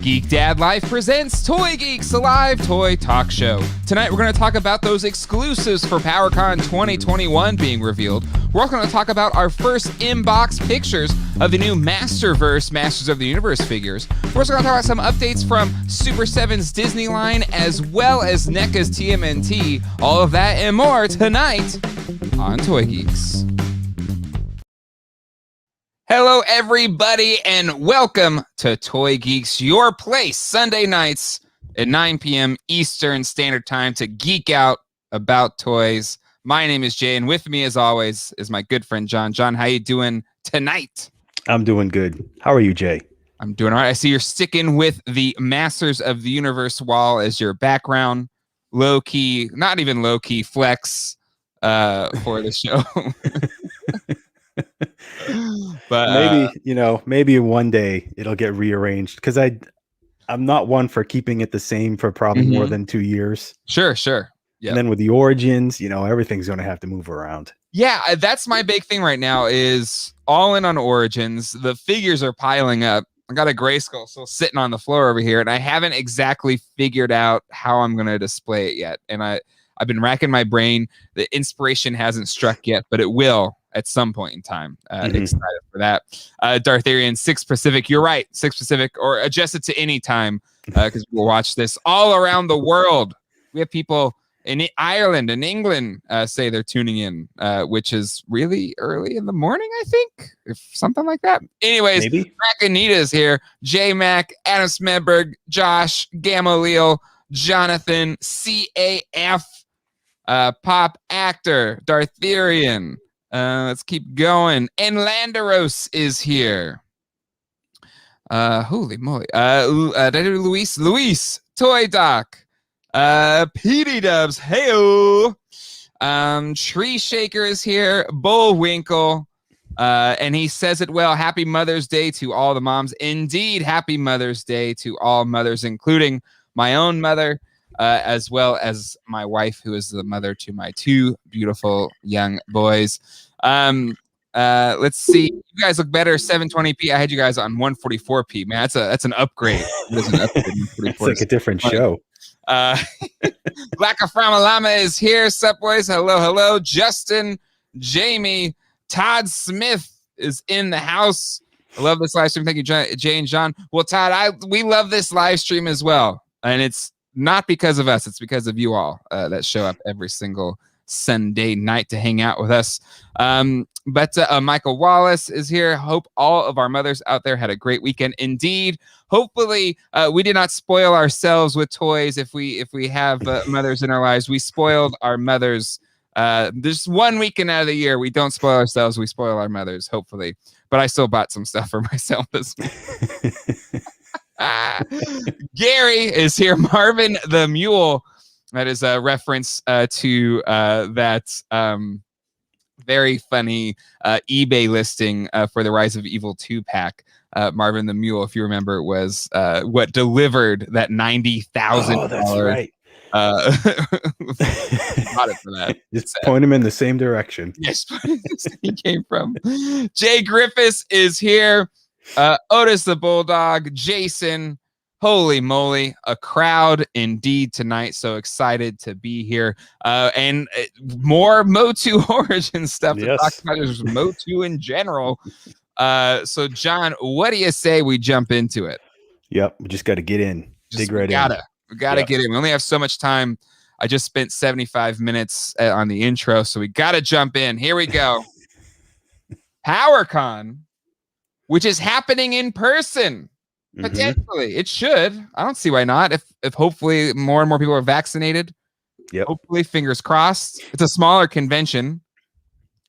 Geek Dad Live presents Toy Geeks, a live toy talk show. Tonight we're going to talk about those exclusives for PowerCon 2021 being revealed. We're also going to talk about our first inbox pictures of the new Masterverse Masters of the Universe figures. We're also going to talk about some updates from Super 7's Disney line as well as NECA's TMNT. All of that and more tonight on Toy Geeks. Hello, everybody, and welcome to Toy Geeks, your place Sunday nights at 9 p.m. Eastern Standard Time to geek out about toys. My name is Jay, and with me, as always, is my good friend John. John, how you doing tonight? I'm doing good. How are you, Jay? I'm doing all right. I see you're sticking with the Masters of the Universe wall as your background. Low-key, not even low-key, flex for the show. But maybe one day it'll get rearranged because I'm not one for keeping it the same for probably more than 2 years. Sure. Yeah. And then with the Origins, everything's going to have to move around. Yeah, that's my big thing right now is all in on Origins. The figures are piling up. I got a Grayskull still sitting on the floor over here, and I haven't exactly figured out how I'm going to display it yet. And I've been racking my brain. The inspiration hasn't struck yet, but it will at some point in time. Excited for that. Dartharian, 6 Pacific. You're right, 6 Pacific, or adjust it to any time because we'll watch this all around the world. We have people in Ireland and England say they're tuning in, which is really early in the morning, I think, if something like that. Anyways, Mac Anita's here. J Mac, Adam Smedberg, Josh, Gamaliel, Jonathan, CAF, Pop Actor, Dartharian. Let's keep going. And Landeros is here. Holy moly. Luis, Toy Doc. PD Dubs, heyo. Tree Shaker is here. Bullwinkle. And he says it well. Happy Mother's Day to all the moms. Indeed, happy Mother's Day to all mothers, including my own mother, as well as my wife, who is the mother to my 2 beautiful young boys. Let's see. You guys look better. 720p. I had you guys on 144p. Man, that's an upgrade. It's like a different show. Black Aframalama is here. Sup, boys? Hello. Justin, Jamie, Todd Smith is in the house. I love this live stream. Thank you, Jay and John. Well, Todd, we love this live stream as well, and it's not because of us. It's because of you all that show up every single Sunday night to hang out with us. But Michael Wallace is here. Hope all of our mothers out there had a great weekend. Indeed. Hopefully, we did not spoil ourselves with toys. If we have mothers in our lives, we spoiled our mothers. There's 1 weekend out of the year we don't spoil ourselves. We spoil our mothers, hopefully. But I still bought some stuff for myself this week. Gary is here. Marvin the Mule. That is a reference to that very funny eBay listing for the Rise of Evil 2 pack. Marvin the Mule, if you remember, was what delivered that $90,000. Oh, that's right. Got it for that. Just point him in the same direction. Yes, he came from. Jay Griffiths is here. Otis the Bulldog. Jason. Holy moly, a crowd indeed tonight. So excited to be here. And more MOTU Origins stuff to talk about. There's MOTU in general. So, John, what do you say we jump into it? Yep, we just got to get in. Dig right in. We gotta get in. We only have so much time. I just spent 75 minutes on the intro, so we got to jump in. Here we go. PowerCon, which is happening in person. Potentially, it should. I don't see why not. If hopefully more and more people are vaccinated. Yep. Hopefully, fingers crossed. It's a smaller convention,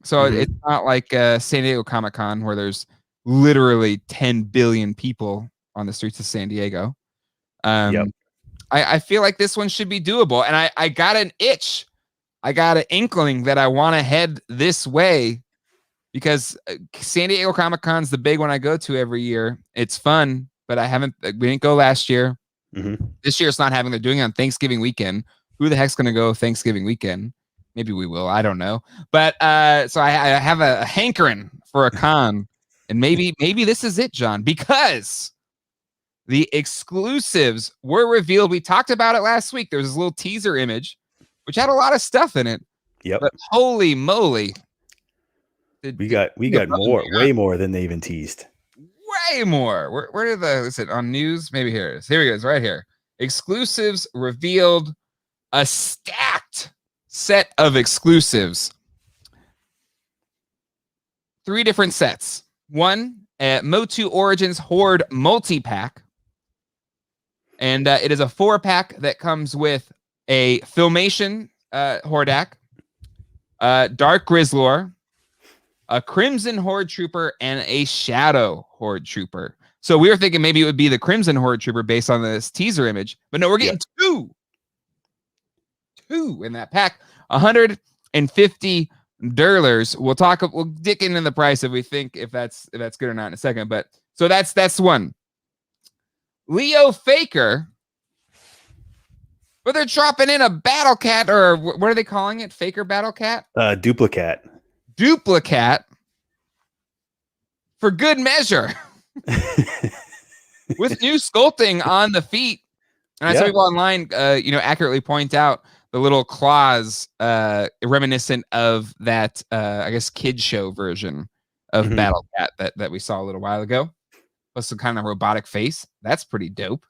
so it's not like San Diego Comic-Con where there's literally 10 billion people on the streets of San Diego. I feel like this one should be doable, and I got an itch. I got an inkling that I want to head this way because San Diego Comic-Con's the big one I go to every year. It's fun. But we didn't go last year. This year it's not having. They're doing it on Thanksgiving weekend. Who the heck's going to go Thanksgiving weekend? Maybe we will. I don't know. But so I have a hankering for a con, and maybe this is it, John, because The exclusives were revealed. We talked about it last week. There was this little teaser image, which had a lot of stuff in it. Yep. But holy moly. We got more, way more than they even teased. Way more. Where did is it on news? Maybe here it is. Here it is, right here. Exclusives revealed. A stacked set of exclusives. 3 different sets. One, MOTU Origins Horde multi-pack. And it is a 4-pack that comes with a Filmation Hordak, Dark Grizzlor, a Crimson Horde Trooper, and a Shadow Horde Trooper. So we were thinking maybe it would be the Crimson Horde Trooper based on this teaser image. But no, we're getting 2 in that pack. 150 Durlers. We'll dig into the price if that's good or not in a second. But so that's one. Leo Faker. But they're dropping in a Battle Cat, or what are they calling it? Faker Battle Cat? Duplicate. Duplicate. For good measure. With new sculpting on the feet. And I saw people online accurately point out the little claws reminiscent of that I guess kid show version of Battle Cat that we saw a little while ago. Plus some kind of robotic face. That's pretty dope.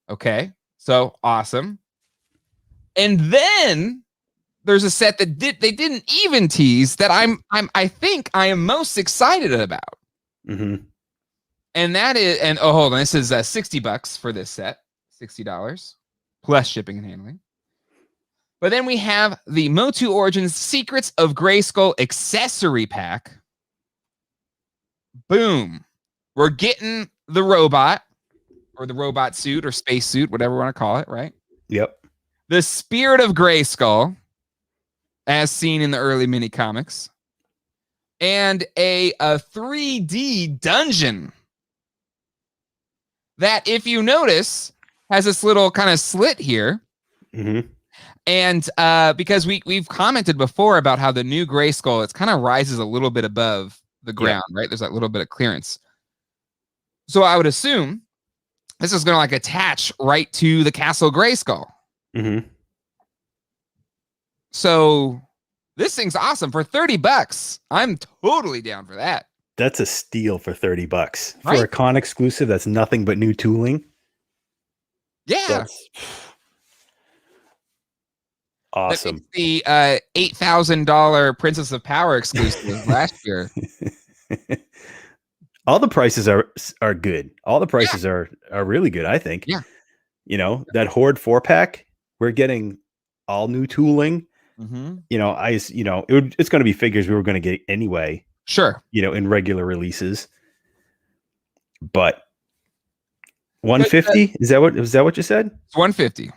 Okay. So awesome. And then there's a set that they didn't even tease that I think I am most excited about. And that is, hold on, this is $60 for this set. $60 plus shipping and handling. But then we have the MOTU Origins Secrets of Grayskull accessory pack. Boom. We're getting the robot, or the robot suit, or space suit, whatever we want to call it, right? Yep. The Spirit of Grayskull, as seen in the early mini comics. And a 3D dungeon that, if you notice, has this little kind of slit here. And because we've commented before about how the new Grayskull, it's kind of rises a little bit above the ground, right? There's that little bit of clearance. So I would assume this is going to like attach right to the Castle Grayskull. So this thing's awesome for $30. I'm totally down for that. That's a steal for $30 right? For a con exclusive. That's nothing but new tooling. Yeah. That's awesome. That makes the $8,000 Princess of Power exclusive last year. All the prices are good. All the prices are really good, I think. Yeah. You know, that Horde 4-pack, we're getting all new tooling. You know, it's going to be figures we were going to get anyway. Sure. You know, in regular releases. But 150? Is that what you said? It's 150.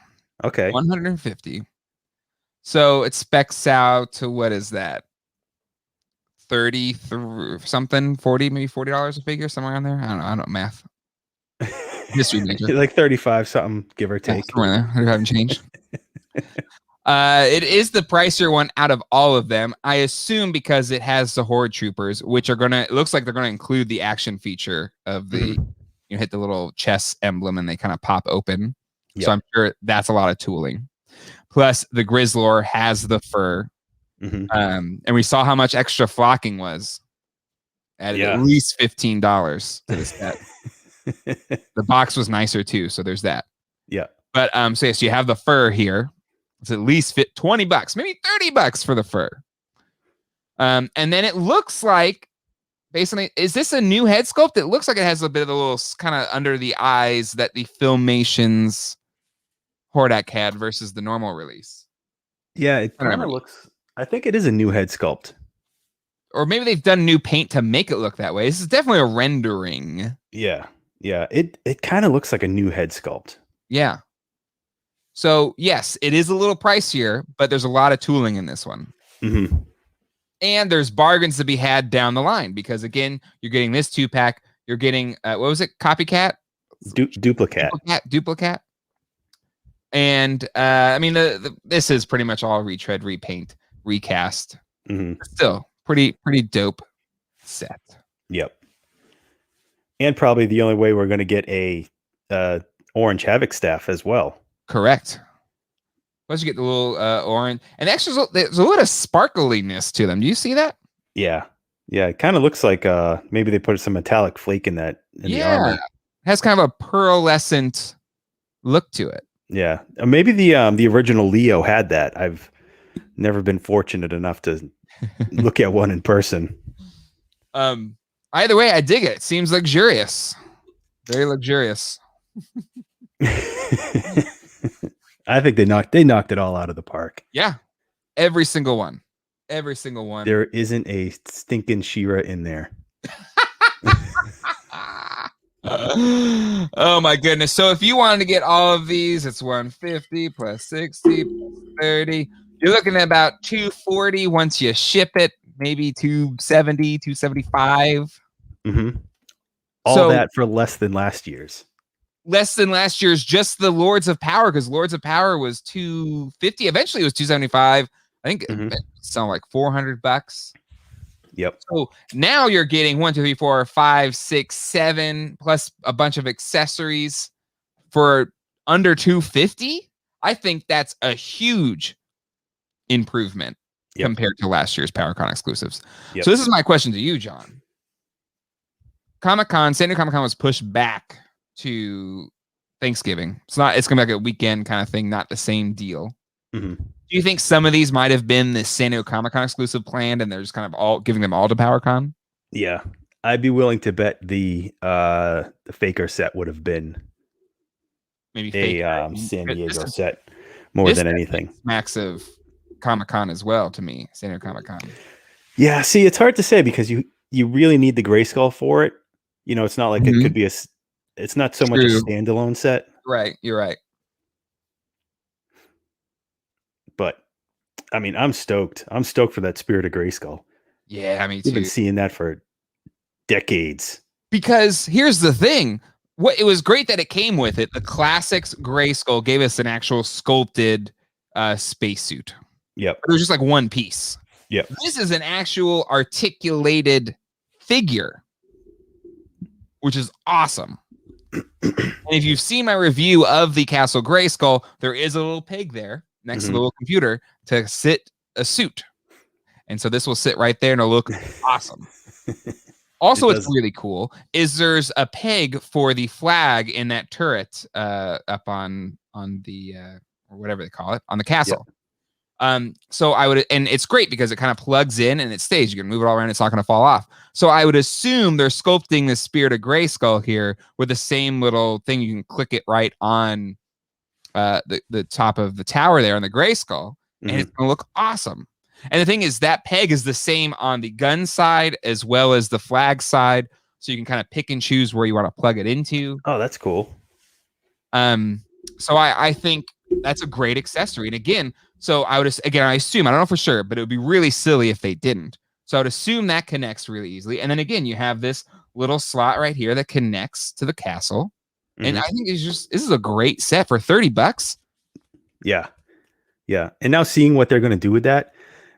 Okay. 150. So it specs out to, what is that? 30 through something, 40, maybe $40 a figure, somewhere around there. I don't know math. History major. Like 35 something, give or take. Somewhere there. I haven't changed. It is the pricier one out of all of them. I assume because it has the Horde Troopers, which are it looks like they're gonna include the action feature of the you hit the little chest emblem and they kind of pop open. Yep. So I'm sure that's a lot of tooling. Plus the Grizzlor has the fur. And we saw how much extra flocking was. Added at least $15 to the set. The box was nicer too, so there's that. Yeah. But so yes, you have the fur here. It's at least fit $20, maybe $30 for the fur. And then it looks like, basically, is this a new head sculpt? It looks like it has a bit of a little kind of under the eyes that the Filmations Hordak had versus the normal release. Yeah, it kind of looks. I think it is a new head sculpt. Or maybe they've done new paint to make it look that way. This is definitely a rendering. Yeah. Yeah. It kind of looks like a new head sculpt. Yeah. So, yes, it is a little pricier, but there's a lot of tooling in this one. And there's bargains to be had down the line because, again, you're getting this 2-pack. You're getting, what was it? Copycat? Duplicate. And, I mean, this is pretty much all retread, repaint, recast. Still, pretty dope set. Yep. And probably the only way we're going to get a orange Havoc staff as well. Correct. Plus you get the little orange, and actually there's a little sparkliness to them. Do you see that? Yeah. It kind of looks like maybe they put some metallic flake in that the armor. It has kind of a pearlescent look to it. Yeah, maybe the original Leo had that. I've never been fortunate enough to look at one in person. Either way, I dig it. It seems luxurious, very luxurious. I think they knocked it all out of the park. Yeah, every single one. There isn't a stinking She-Ra in there. Oh my goodness. So if you wanted to get all of these, it's 150 plus 60 plus 30. You're looking at about 240 once you ship it, maybe 270, 275. All that for less than last year's. Less than last year's, just the Lords of Power, because Lords of Power was 250. Eventually it was 275. I think it sounded like $400. Yep. So now you're getting 1, 2, 3, 4, 5, 6, 7 plus a bunch of accessories for under 250. I think that's a huge improvement compared to last year's PowerCon exclusives. So this is my question to you, John. Comic-Con, San Diego Comic-Con was pushed back to Thanksgiving. It's gonna be like a weekend kind of thing, not the same deal. Do you think some of these might have been the San Diego Comic-Con exclusive planned, and they're just kind of all giving them all to PowerCon? Yeah, I'd be willing to bet the Faker set would have been maybe a San Diego set more than anything. Max of Comic-Con as well to me, San Diego Comic-Con. Yeah, see, it's hard to say because you really need the Grayskull for it. You know, it's not like it could be it's not so much a standalone set. Right, you're right. But I mean, I'm stoked. I'm stoked for that Spirit of Grayskull. Yeah, I mean, we've been seeing that for decades. Because here's the thing: it was great that it came with it. The Classics Grayskull gave us an actual sculpted spacesuit. Yep, it was just like one piece. Yep, this is an actual articulated figure, which is awesome. And if you've seen my review of the Castle Grayskull, there is a little peg there next to the little computer to sit a suit. And so this will sit right there and it'll look awesome. Also, what's really cool is there's a peg for the flag in that turret up on the or whatever they call it on the castle. So I would, and it's great because it kind of plugs in and it stays. You can move it all around. It's not going to fall off. So I would assume they're sculpting the Spirit of Grayskull here with the same little thing. You can click it right on the top of the tower there on the Grayskull, and it's going to look awesome. And the thing is, that peg is the same on the gun side as well as the flag side, so you can kind of pick and choose where you want to plug it into. Oh, that's cool. So I think that's a great accessory. And again, so I assume, I don't know for sure, but it would be really silly if they didn't. So I would assume that connects really easily. And then again, you have this little slot right here that connects to the castle. And I think this is a great set for $30. Yeah. Yeah. And now seeing what they're going to do with that,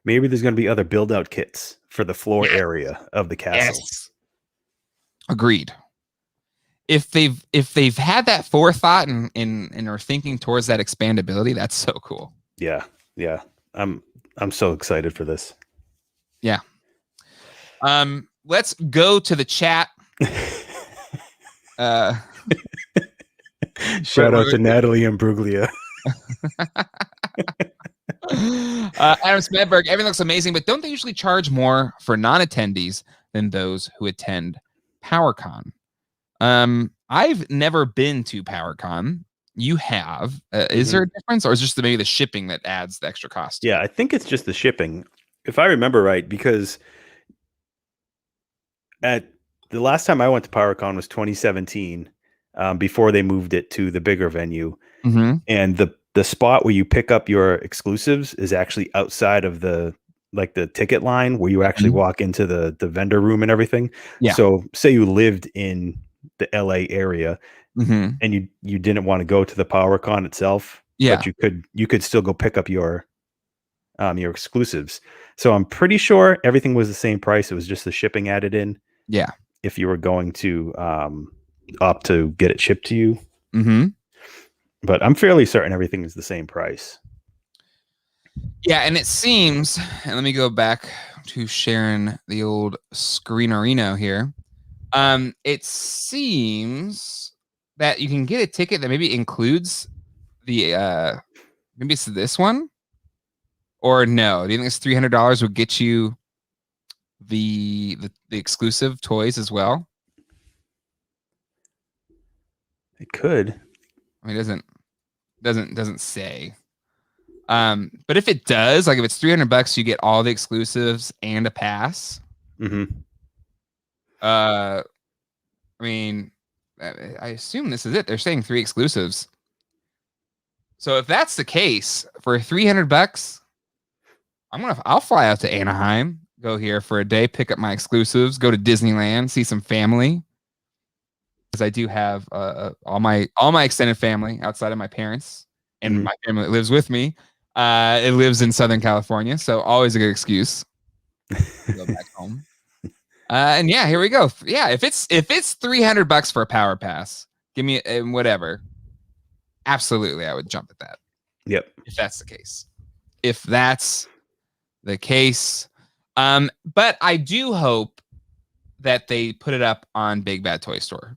maybe there's going to be other build out kits for the floor area of the castle. Yes. Agreed. If they've had that forethought and are thinking towards that expandability, that's so cool. Yeah. Yeah. I'm so excited for this. Yeah. Let's go to the chat. Shout out to Natalie and Bruglia. Adam Smedberg, everything looks amazing, but don't they usually charge more for non-attendees than those who attend PowerCon? I've never been to PowerCon. You have. Is there a difference, or is it just maybe the shipping that adds the extra cost? Yeah, I think it's just the shipping, if I remember right, because at the last time I went to PowerCon was 2017, before they moved it to the bigger venue, and the spot where you pick up your exclusives is actually outside of the ticket line where you actually walk into the vendor room and everything. Yeah. So say you lived in the LA area and you didn't want to go to the PowerCon itself, but you could still go pick up your exclusives. So I'm pretty sure everything was the same price. It was just the shipping added in. Yeah. If you were going to opt to get it shipped to you. Mm-hmm. But I'm fairly certain everything is the same price. Yeah, and it seems, and let me go back to sharing the old screenerino here. It seems that you can get a ticket that maybe includes the maybe it's this one, or no? Do you think this $300 would get you the exclusive toys as well? It could. I mean, it doesn't say. But if it does, like if it's $300, you get all the exclusives and a pass. Mm-hmm. I mean, I assume this is it. They're saying 3 exclusives. So if that's the case, for $300, I'll fly out to Anaheim, go here for a day, pick up my exclusives, go to Disneyland, see some family. Because I do have all my extended family outside of my parents, and my family that lives with me. It lives in Southern California, so always a good excuse to go back home. And yeah, here we go. Yeah, if it's $300 for a power pass, give me whatever. Absolutely, I would jump at that. Yep. If that's the case. If that's the case. But I do hope that they put it up on Big Bad Toy Store.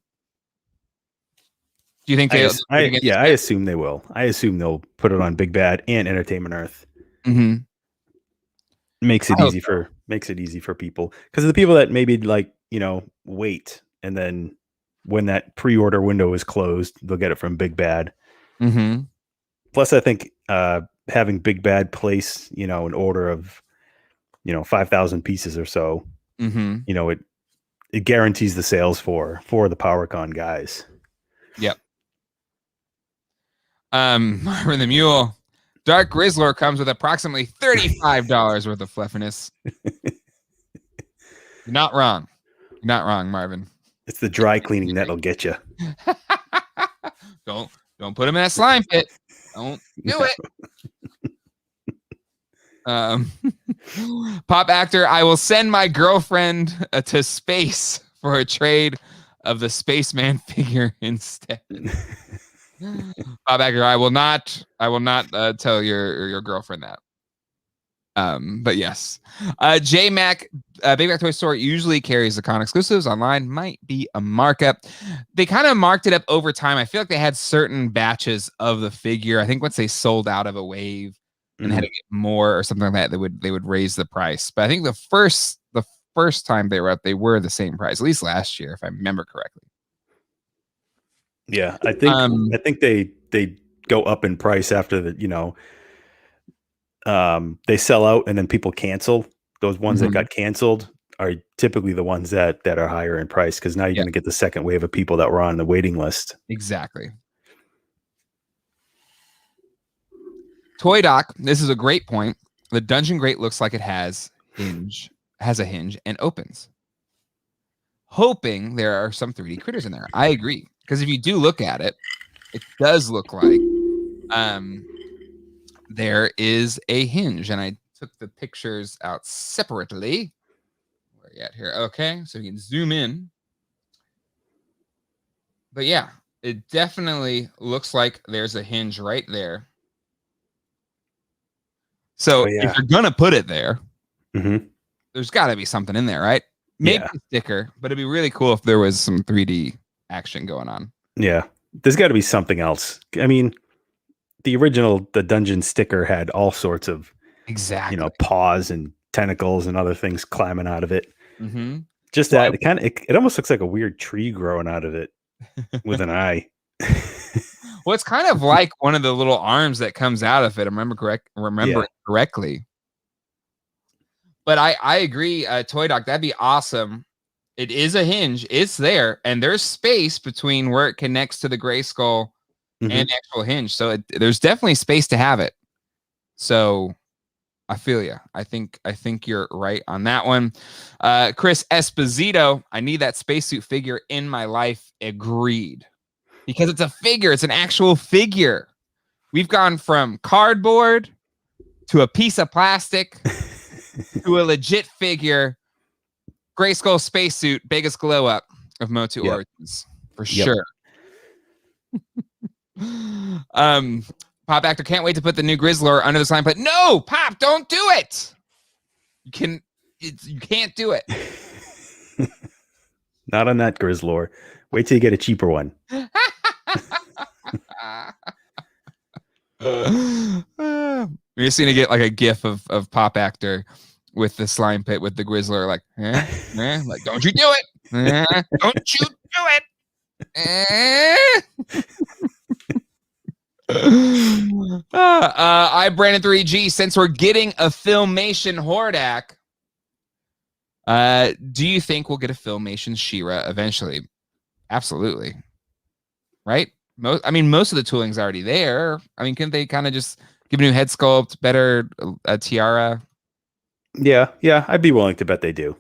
Do you think they? I assume they will. I assume they'll put it on Big Bad and Entertainment Earth. Mm-hmm. Makes it easy for people, because the people that maybe wait, and then when that pre-order window is closed, they'll get it from Big Bad. Mm-hmm. Plus, I think having Big Bad place an order of 5,000 pieces or so, it guarantees the sales for the PowerCon guys. Yep. Marvin the Mule. Dark Grizzlor comes with approximately $35 worth of fluffiness. You're not wrong. You're not wrong, Marvin. It's the dry cleaning that'll get you. Don't put him in a slime pit. Don't do it. Pop actor, I will send my girlfriend to space for a trade of the Spaceman figure instead. Bob Agger, I will not tell your girlfriend that. But yes, J Mac, Big Mac Toy Store usually carries the con exclusives. Online might be a markup. They kind of marked it up over time. I feel like they had certain batches of the figure. I think once they sold out of a wave and had to get more or something like that, they would raise the price. But I think the first time they were up, they were the same price, at least last year, if I remember correctly. Yeah, I think they go up in price after the they sell out and then people cancel. Those ones that got canceled are typically the ones that are higher in price, because now you're going to get the second wave of people that were on the waiting list. Exactly. Toy Doc, this is a great point. The Dungeon Grate looks like it has a hinge and opens. Hoping there are some 3D critters in there. I agree. Because if you do look at it, it does look like there is a hinge. And I took the pictures out separately. Where are you at here? Okay, so you can zoom in. But yeah, it definitely looks like there's a hinge right there. So if you're going to put it there, there's got to be something in there, right? Maybe a sticker, but it'd be really cool if there was some 3D action going on. Yeah, there's got to be something else. I mean, the dungeon sticker had all sorts of paws and tentacles and other things climbing out of it. Just that it almost looks like a weird tree growing out of it with an eye. Well, it's kind of like one of the little arms that comes out of it. Remember it correctly. But I agree, Toy Doc, that'd be awesome. It is a hinge. It's there. And there's space between where it connects to the Grayskull and the actual hinge. So there's definitely space to have it. So I feel you. I think you're right on that one. Chris Esposito, I need that spacesuit figure in my life. Agreed. Because it's a figure. It's an actual figure. We've gone from cardboard to a piece of plastic to a legit figure. Grayskull spacesuit, biggest glow up of MOTU Origins for sure. Pop Actor can't wait to put the new Grizzlor under the slime plate. No, Pop, don't do it. You can't do it. Not on that Grizzlor. Wait till you get a cheaper one. You're just gonna get like a gif of Pop Actor with the slime pit with the Grizzlor, like, like, don't you do it. Don't you do it. I Brandon 3G, since we're getting a Filmation Hordak, do you think we'll get a Filmation She-Ra eventually? Absolutely. Right? Most of the tooling's already there. I mean, couldn't they kind of just give a new head sculpt, better tiara? Yeah, I'd be willing to bet they do.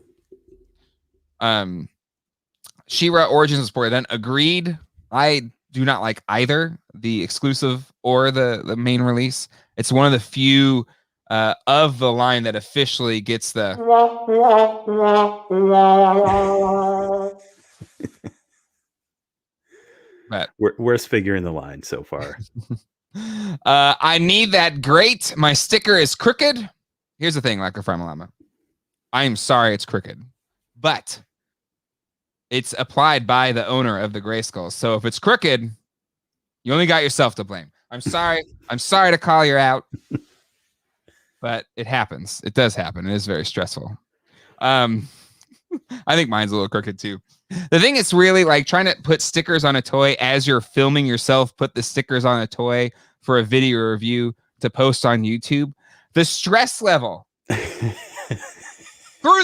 She-Ra Origins was supported then. Agreed. I do not like either the exclusive or the main release. It's one of the few of the line that officially gets the but worst figure in the line so far. I need that great. My sticker is crooked. Here's the thing, like a Framalama. I am sorry it's crooked, but it's applied by the owner of the Grayskull. So if it's crooked, you only got yourself to blame. I'm sorry. I'm sorry to call you out, but it happens. It does happen. It is very stressful. I think mine's a little crooked too. The thing is really like trying to put stickers on a toy as you're filming yourself, put the stickers on a toy for a video review to post on YouTube. The stress level through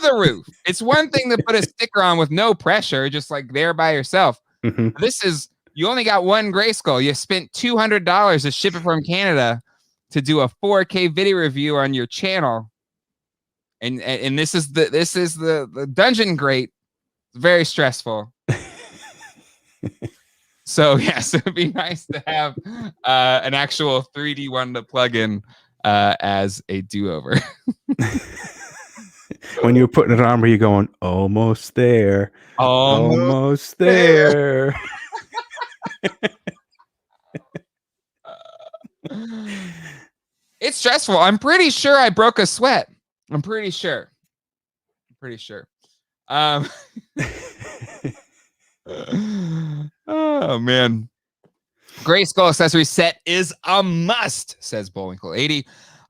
the roof. It's one thing to put a sticker on with no pressure, just like there by yourself. Mm-hmm. This is, you only got one Grayskull. You spent $200 to ship it from Canada to do a 4K video review on your channel. And this is the dungeon grate. It's very stressful. So yes, it'd be nice to have an actual 3D one to plug in as a do-over. When you're putting it on, where you're going, almost there, almost there. It's stressful. I'm pretty sure I broke a sweat. I'm pretty sure. Oh man. Grayskull accessory set is a must, says Bullwinkle80.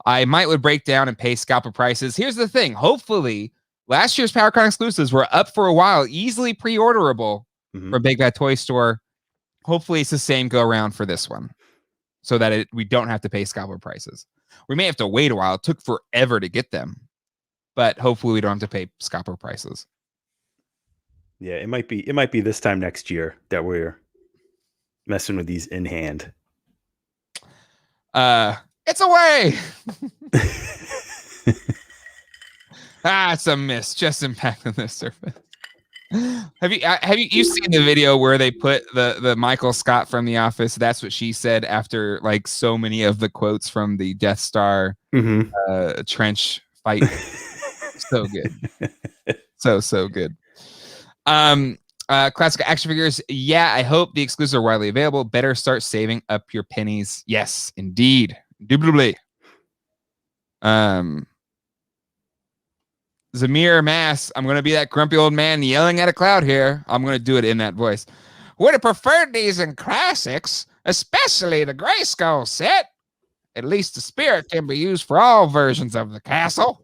I would break down and pay scalper prices. Here's the thing. Hopefully, last year's PowerCon exclusives were up for a while, easily pre-orderable from Big Bad Toy Store. Hopefully, it's the same go around for this one, so that we don't have to pay scalper prices. We may have to wait a while. It took forever to get them, but hopefully, we don't have to pay scalper prices. Yeah, it might be this time next year that we're messing with these in hand. It's away. It's a miss. Just impacting the surface. Have you seen the video where they put the Michael Scott from The Office? That's what she said after like so many of the quotes from the Death Star trench fight. So good. So good. Classic action figures. Yeah, I hope the exclusives are widely available. Better start saving up your pennies. Yes, indeed. Indubitably. Zamir Mass, I'm going to be that grumpy old man yelling at a cloud here. I'm going to do it in that voice. Would have preferred these in classics, especially the Grayskull set. At least the spirit can be used for all versions of the castle.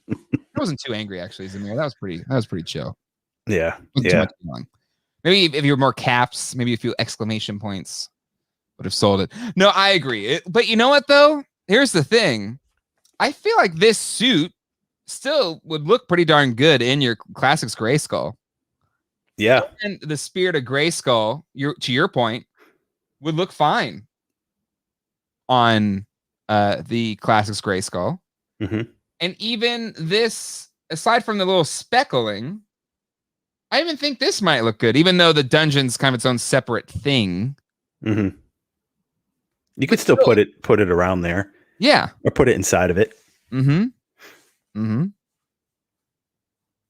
I wasn't too angry, actually, Zamir. That was pretty chill. Yeah. Maybe if you were more caps, maybe a few exclamation points would have sold it. No, I agree. But you know what, though? Here's the thing. I feel like this suit still would look pretty darn good in your Classics Grayskull. Yeah. And the Spirit of Grayskull, to your point, would look fine on the Classics Grayskull. And even this, aside from the little speckling, I even think this might look good, even though the dungeon's kind of its own separate thing. You could still put it around there. Yeah. Or put it inside of it.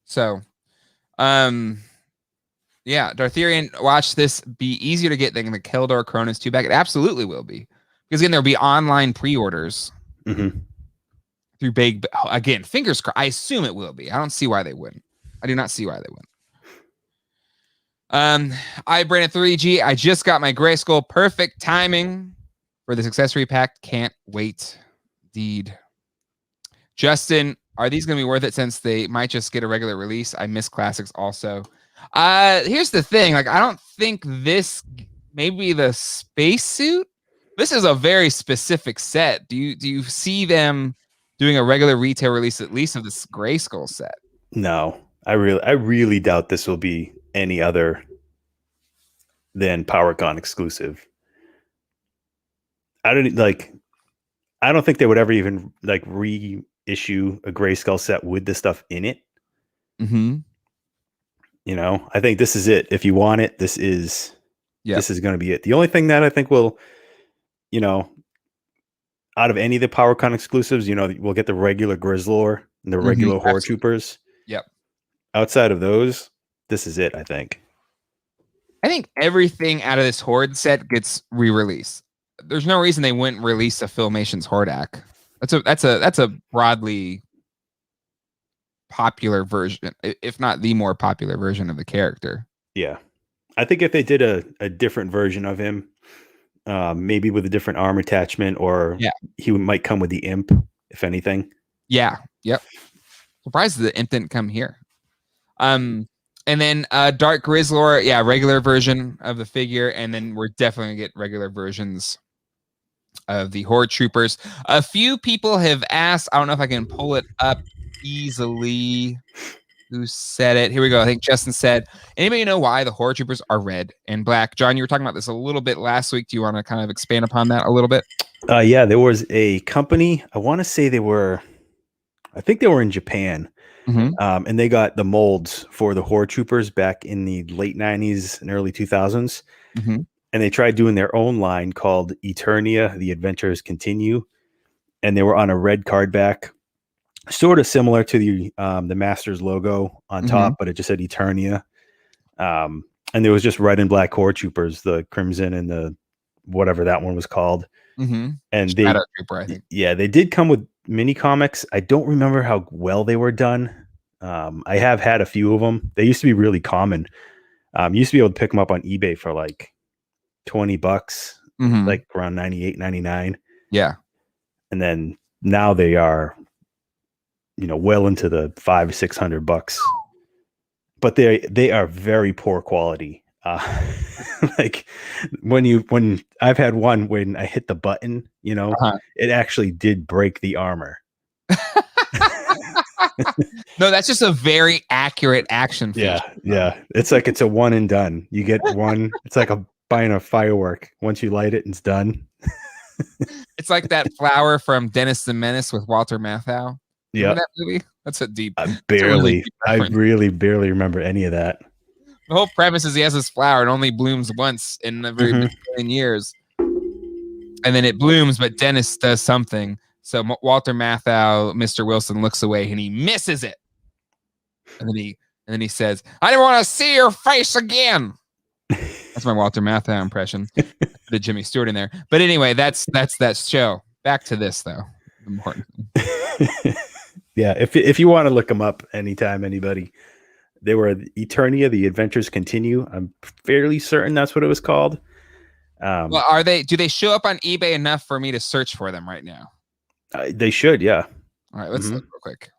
So, Yeah, Dartherian, watch this be easier to get than the Keldor Cronus 2-pack. It absolutely will be. Because again, there'll be online pre-orders through big, again, fingers crossed. I assume it will be. I don't see why they wouldn't. I do not see why they wouldn't. I Brandon 3G. I just got my Grayskull. Perfect timing for this accessory pack. Can't wait. Indeed. Justin, are these going to be worth it since they might just get a regular release? I miss classics also. Here's the thing. Like, I don't think this, maybe the spacesuit. This is a very specific set. Do you see them doing a regular retail release at least of this Grayskull set? No, I really doubt this will be any other than PowerCon exclusive. I don't think they would ever even like reissue a Grayskull set with the stuff in it. Mm-hmm. You know, I think this is it. If you want it, this is going to be it. The only thing that I think will, you know, out of any of the PowerCon exclusives, you know, we'll get the regular Grizzlor and the regular Horde Troopers. Yep. Outside of those, this is it, I think. I think everything out of this Horde set gets re-released. There's no reason they wouldn't release a Filmation's Hordak. That's a broadly popular version, if not the more popular version of the character. Yeah. I think if they did a different version of him, maybe with a different arm attachment, or he might come with the imp, if anything. Yeah. Yep. Surprised the imp didn't come here. And then Dark Grizzlor, regular version of the figure, and then we're definitely gonna get regular versions of the Horde Troopers. A few people have asked, I don't know if I can pull it up easily. Who said it? Here we go. I think Justin said, anybody know why the Horde Troopers are red and black? John, you were talking about this a little bit last week. Do you want to kind of expand upon that a little bit? Yeah, there was a company, I want to say I think they were in Japan. And they got the molds for the Horde Troopers back in the late 90s and early 2000s. And they tried doing their own line called Eternia, The Adventures Continue. And they were on a red card back, sort of similar to the Masters logo on top, but it just said Eternia. And there was just red and black Horde Troopers, the Crimson and the whatever that one was called. And Shadow Trooper, I think. Yeah, they did come with mini comics. I don't remember how well they were done. I have had a few of them. They used to be really common. You used to be able to pick them up on eBay for like $20, like around 98, 99. Yeah. And then now they are, you know, well into the $500-600. But they are very poor quality. Like when I've had one when I hit the button, you know, it actually did break the armor. No, that's just a very accurate action feature. Yeah. It's like it's a one and done. You get one. It's like buying a firework. Once you light it, it's done. It's like that flower from Dennis the Menace with Walter Matthau. Remember that movie? That's a deep. I really barely remember any of that. The whole premise is he has this flower and only blooms once in every million years, and then it blooms, but Dennis does something. So Walter Matthau, Mr. Wilson, looks away and he misses it, and then he says, "I don't want to see your face again." That's my Walter Matthau impression. The Jimmy Stewart in there, but anyway, that's that show. Back to this though. Important. Yeah, if you want to look them up anytime, anybody, they were Eternia, The Adventures Continue. I'm fairly certain that's what it was called. Well, do they show up on eBay enough for me to search for them right now? They should, yeah. All right, let's look real quick.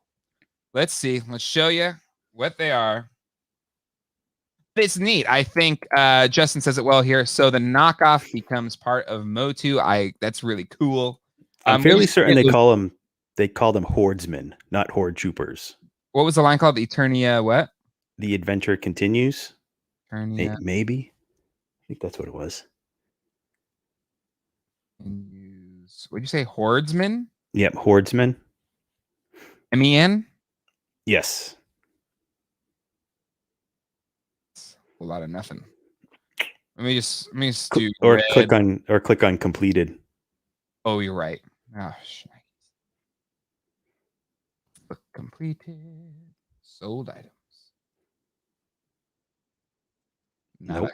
Let's see. Let's show you what they are. It's neat. I think Justin says it well here. So the knockoff becomes part of MOTU. That's really cool. I'm fairly certain they call them Hordsmen, not Horde Troopers. What was the line called? Eternia what? The Adventure Continues. Eternia. Maybe. I think that's what it was. What'd you say? Hordsmen? Yep, Hordsmen. MEN? Yes. A lot of nothing. Let me just do click on completed. Oh, you're right. Oh, shit. Completed. Sold items. Nope.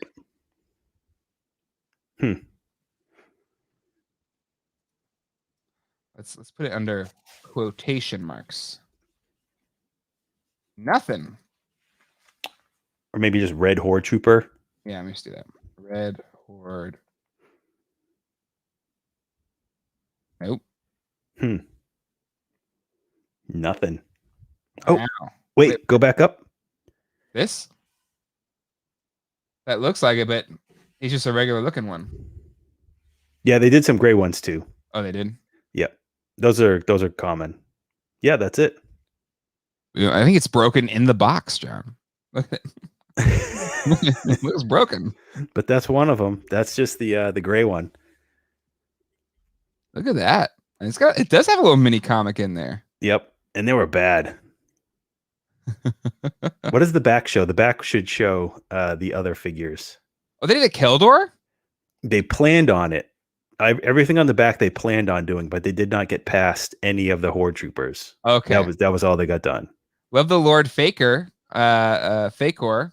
Let's put it under quotation marks. Nothing. Or maybe just Red Horde Trooper. Yeah, let me just do that. Red Horde. Nope. Nothing. Wow. Oh, wait, go back up. This? That looks like it, but he's just a regular looking one. Yeah, they did some gray ones too. Oh, they did? Yep. Those are common. Yeah, that's it. I think it's broken in the box, John. Look at it. It looks broken. But that's one of them. That's just the gray one. Look at that. And it does have a little mini comic in there. Yep. And they were bad. What does the back show? The back should show the other figures. Oh, they did a Keldor? They planned on it. Everything on the back they planned on doing, but they did not get past any of the Horde Troopers. Okay. That was all they got done. Love the Lord Faker. Fakor.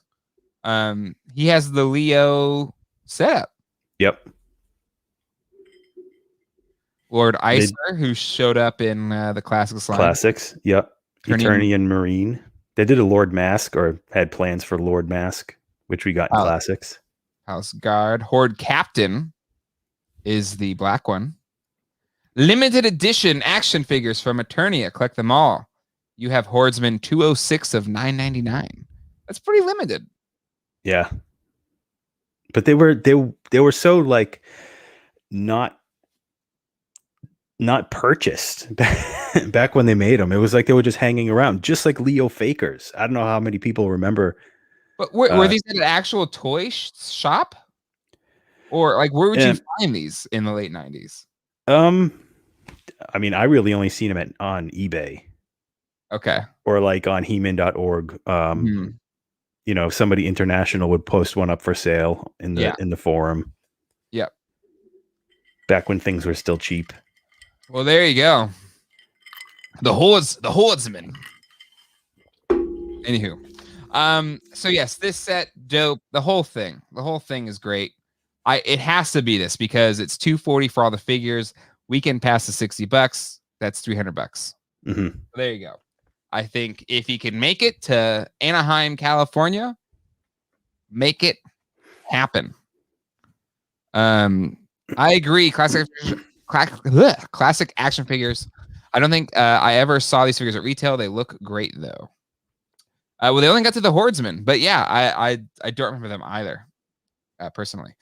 He has the Leo setup. Yep. Lord Icer, who showed up in the Classics line. Classics. Yep. Eternian Marine. They did a Lord Mask, or had plans for Lord Mask, which we got in Classics. House Guard. Horde Captain is the black one. Limited edition action figures from Eternia. Collect them all. You have Hordeman 206 of 999. That's pretty limited. Yeah. But they were so like not purchased back when they made them. It was like they were just hanging around, just like Leo Fakers. I don't know how many people remember. But were these at an actual toy shop? Or like where would you find these in the late 90s? I mean, I really only seen them on eBay. Okay. Or like on He-Man.org. You know, somebody international would post one up for sale in the forum. Yep. Back when things were still cheap. Well, there you go. The Hordsman. Anywho. So yes, this set, dope. The whole thing is great. It has to be this because it's $240 for all the figures. We can pass the $60. That's $300. Mm-hmm. There you go. I think if he can make it to Anaheim, California, make it happen. I agree. Classic action figures. I don't think I ever saw these figures at retail. They look great though. Well, they only got to the Hordsman, but yeah, I don't remember them either, personally.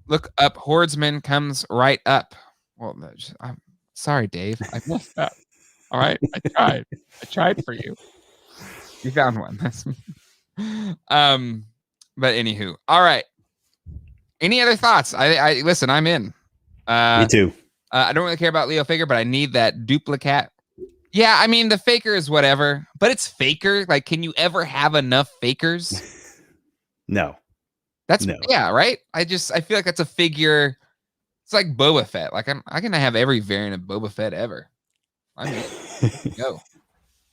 Look up. Hordsman comes right up. Well, I'm sorry, Dave. I messed up. All right, I tried for you. You found one. But anywho, all right. Any other thoughts? I listen. I'm in. Me too. I don't really care about Leo Faker, but I need that duplicate. Yeah, I mean the Faker is whatever, but it's Faker. Like, can you ever have enough Fakers? No. Yeah, right. I feel like that's a figure. It's like Boba Fett. Like I can have every variant of Boba Fett ever. I mean, go.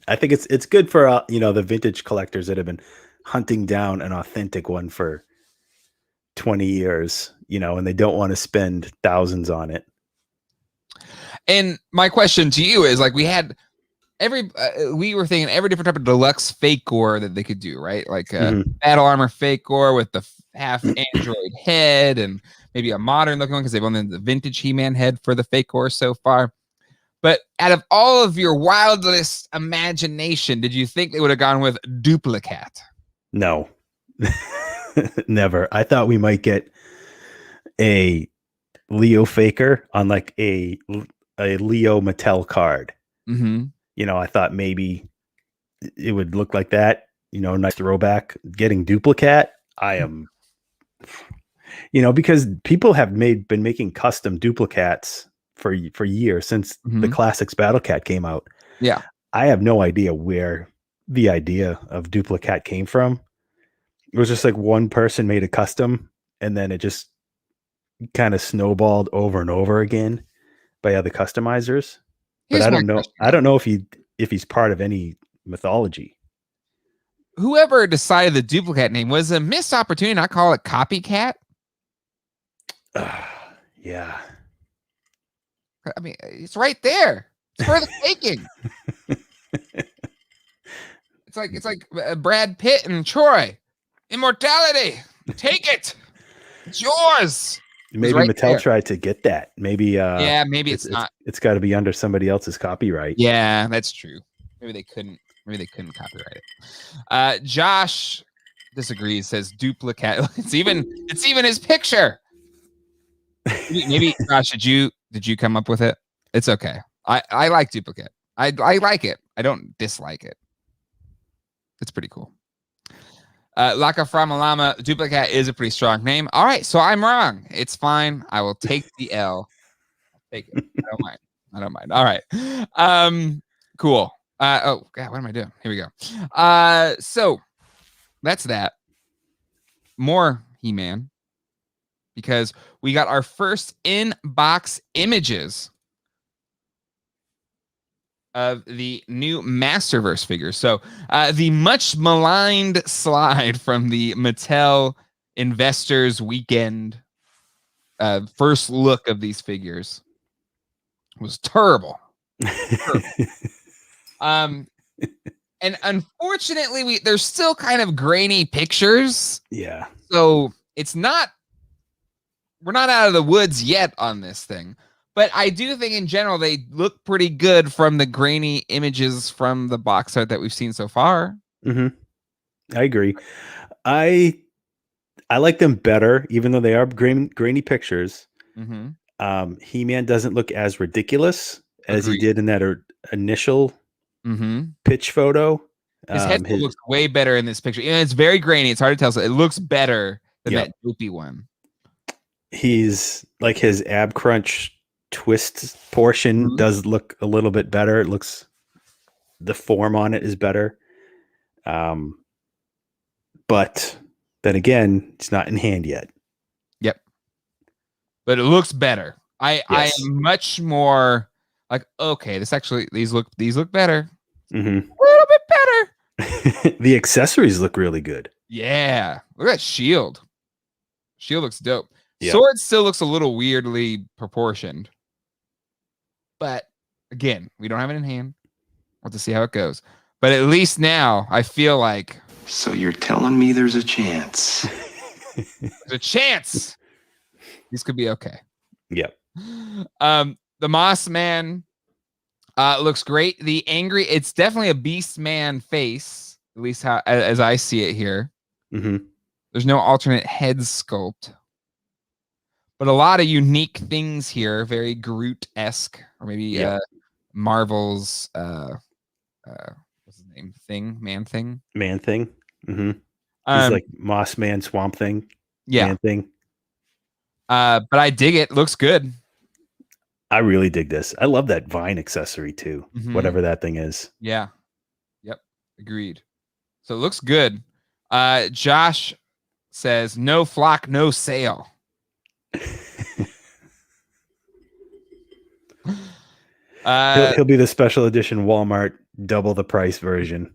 I think it's good for the vintage collectors that have been hunting down an authentic one for 20 years, and they don't want to spend thousands on it. And my question to you is, like, we had we were thinking every different type of deluxe Fakor that they could do, right? Like battle armor Fakor with the half android head, and maybe a modern looking one because they've only done the vintage He-Man head for the Fakor so far. But out of all of your wildest imagination, did you think they would have gone with duplicate? No, never. I thought we might get a Leo Faker on like a Leo Mattel card. Mm-hmm. I thought maybe it would look like that. Nice throwback. Getting duplicate, I am. Because people have been making custom duplicates for years since the Classics Battle Cat came out. Yeah. I have no idea where the idea of duplicate came from. It was just like one person made a custom and then it just kind of snowballed over and over again by other customizers. But I don't know if he's part of any mythology. whoever decided the duplicate name was a missed opportunity not call it copycat. Yeah. I mean, it's right there. It's for the taking. It's like Brad Pitt and Troy. Immortality. Take it. It's yours. Maybe right Mattel there. tried to get that. Maybe maybe it's not. It's got to be under somebody else's copyright. Yeah, that's true. Maybe they couldn't copyright it. Josh disagrees, says duplicate. It's even his picture. Maybe Josh, did you come up with it? It's okay. I like duplicate. I like it. I don't dislike it. It's pretty cool. Laka Framalama, duplicate is a pretty strong name. All right, so I'm wrong. It's fine. I will take the L. I'll take it. I don't mind. All right. Cool. Oh God, what am I doing? Here we go. So that's that. More He-Man, because we got our first in-box images of the new Masterverse figures. So the much maligned slide from the Mattel Investors Weekend first look of these figures was terrible. And unfortunately, there's still kind of grainy pictures. Yeah. So we're not out of the woods yet on this thing. But I do think in general they look pretty good from the grainy images from the box art that we've seen so far. Mm-hmm. I agree. I like them better, even though they are grainy pictures. Mm-hmm. He-Man doesn't look as ridiculous as Agreed. he did in that initial pitch photo. His head looks way better in this picture. It's very grainy. It's hard to tell. So it looks better than that goopy one. He's like his ab crunch twist portion does look a little bit better. It looks, the form on it is better. But then again, it's not in hand yet. Yep. But it looks better. I am much more like, okay, these look better. Mm-hmm. A little bit better. The accessories look really good. Yeah. Look at that shield. Shield looks dope. Yep. Sword still looks a little weirdly proportioned. But again, we don't have it in hand. We'll have to see how it goes. But at least now I feel like. So you're telling me there's a chance? There's a chance. These could be okay. Yep. The Moss Man looks great. It's definitely a Beast Man face, at least as I see it here. Mm-hmm. There's no alternate head sculpt. But a lot of unique things here, very Groot-esque, or maybe Marvel's what's his name? Man Thing. Mm-hmm. He's like Moss Man, Swamp Thing. Yeah. Man Thing. But I dig it. Looks good. I really dig this. I love that vine accessory too. Mm-hmm. Whatever that thing is. Yeah. Yep. Agreed. So it looks good. Josh says, no flock, no sale. He'll be the special edition Walmart double the price version.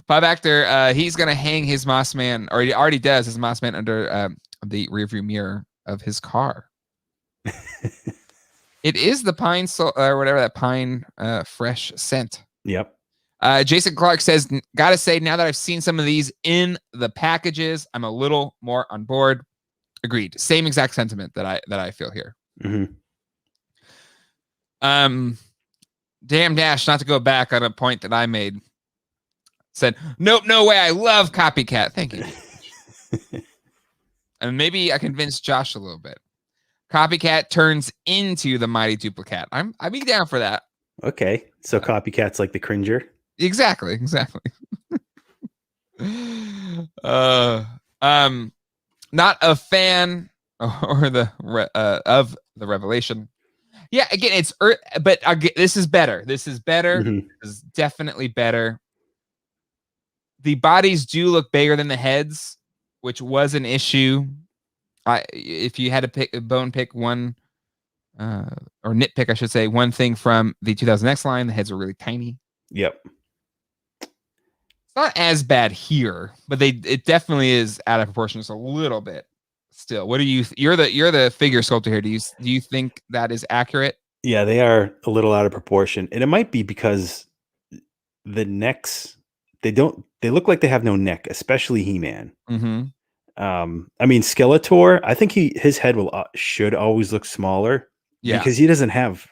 Pop Actor, he's gonna hang his Moss Man, or he already does his Moss Man under the rearview mirror of his car. It is the pine or whatever that pine fresh scent. Yep. Jason Clark says, gotta say, now that I've seen some of these in the packages, I'm a little more on board. Agreed. Same exact sentiment that I feel here. Mm-hmm. Damn Dash, not to go back on a point that I made, said, nope, no way. I love Copycat. Thank you. And maybe I convinced Josh a little bit. Copycat turns into the mighty duplicate. I'd be down for that. Okay. So Copycat's like the cringer. Exactly. Not a fan or of the revelation. Yeah, again, but this is better. This is better. Mm-hmm. This is definitely better. The bodies do look bigger than the heads, which was an issue. If you had to pick one, or nitpick, I should say, one thing from the 2000X line, the heads were really tiny. Yep. not as bad here, but it definitely is out of proportion just a little bit. Still, what do you? You're the figure sculptor here. Do you think that is accurate? Yeah, they are a little out of proportion, and it might be because the necks they look like they have no neck, especially He-Man. Mm-hmm. I mean Skeletor, I think his head should always look smaller because he doesn't have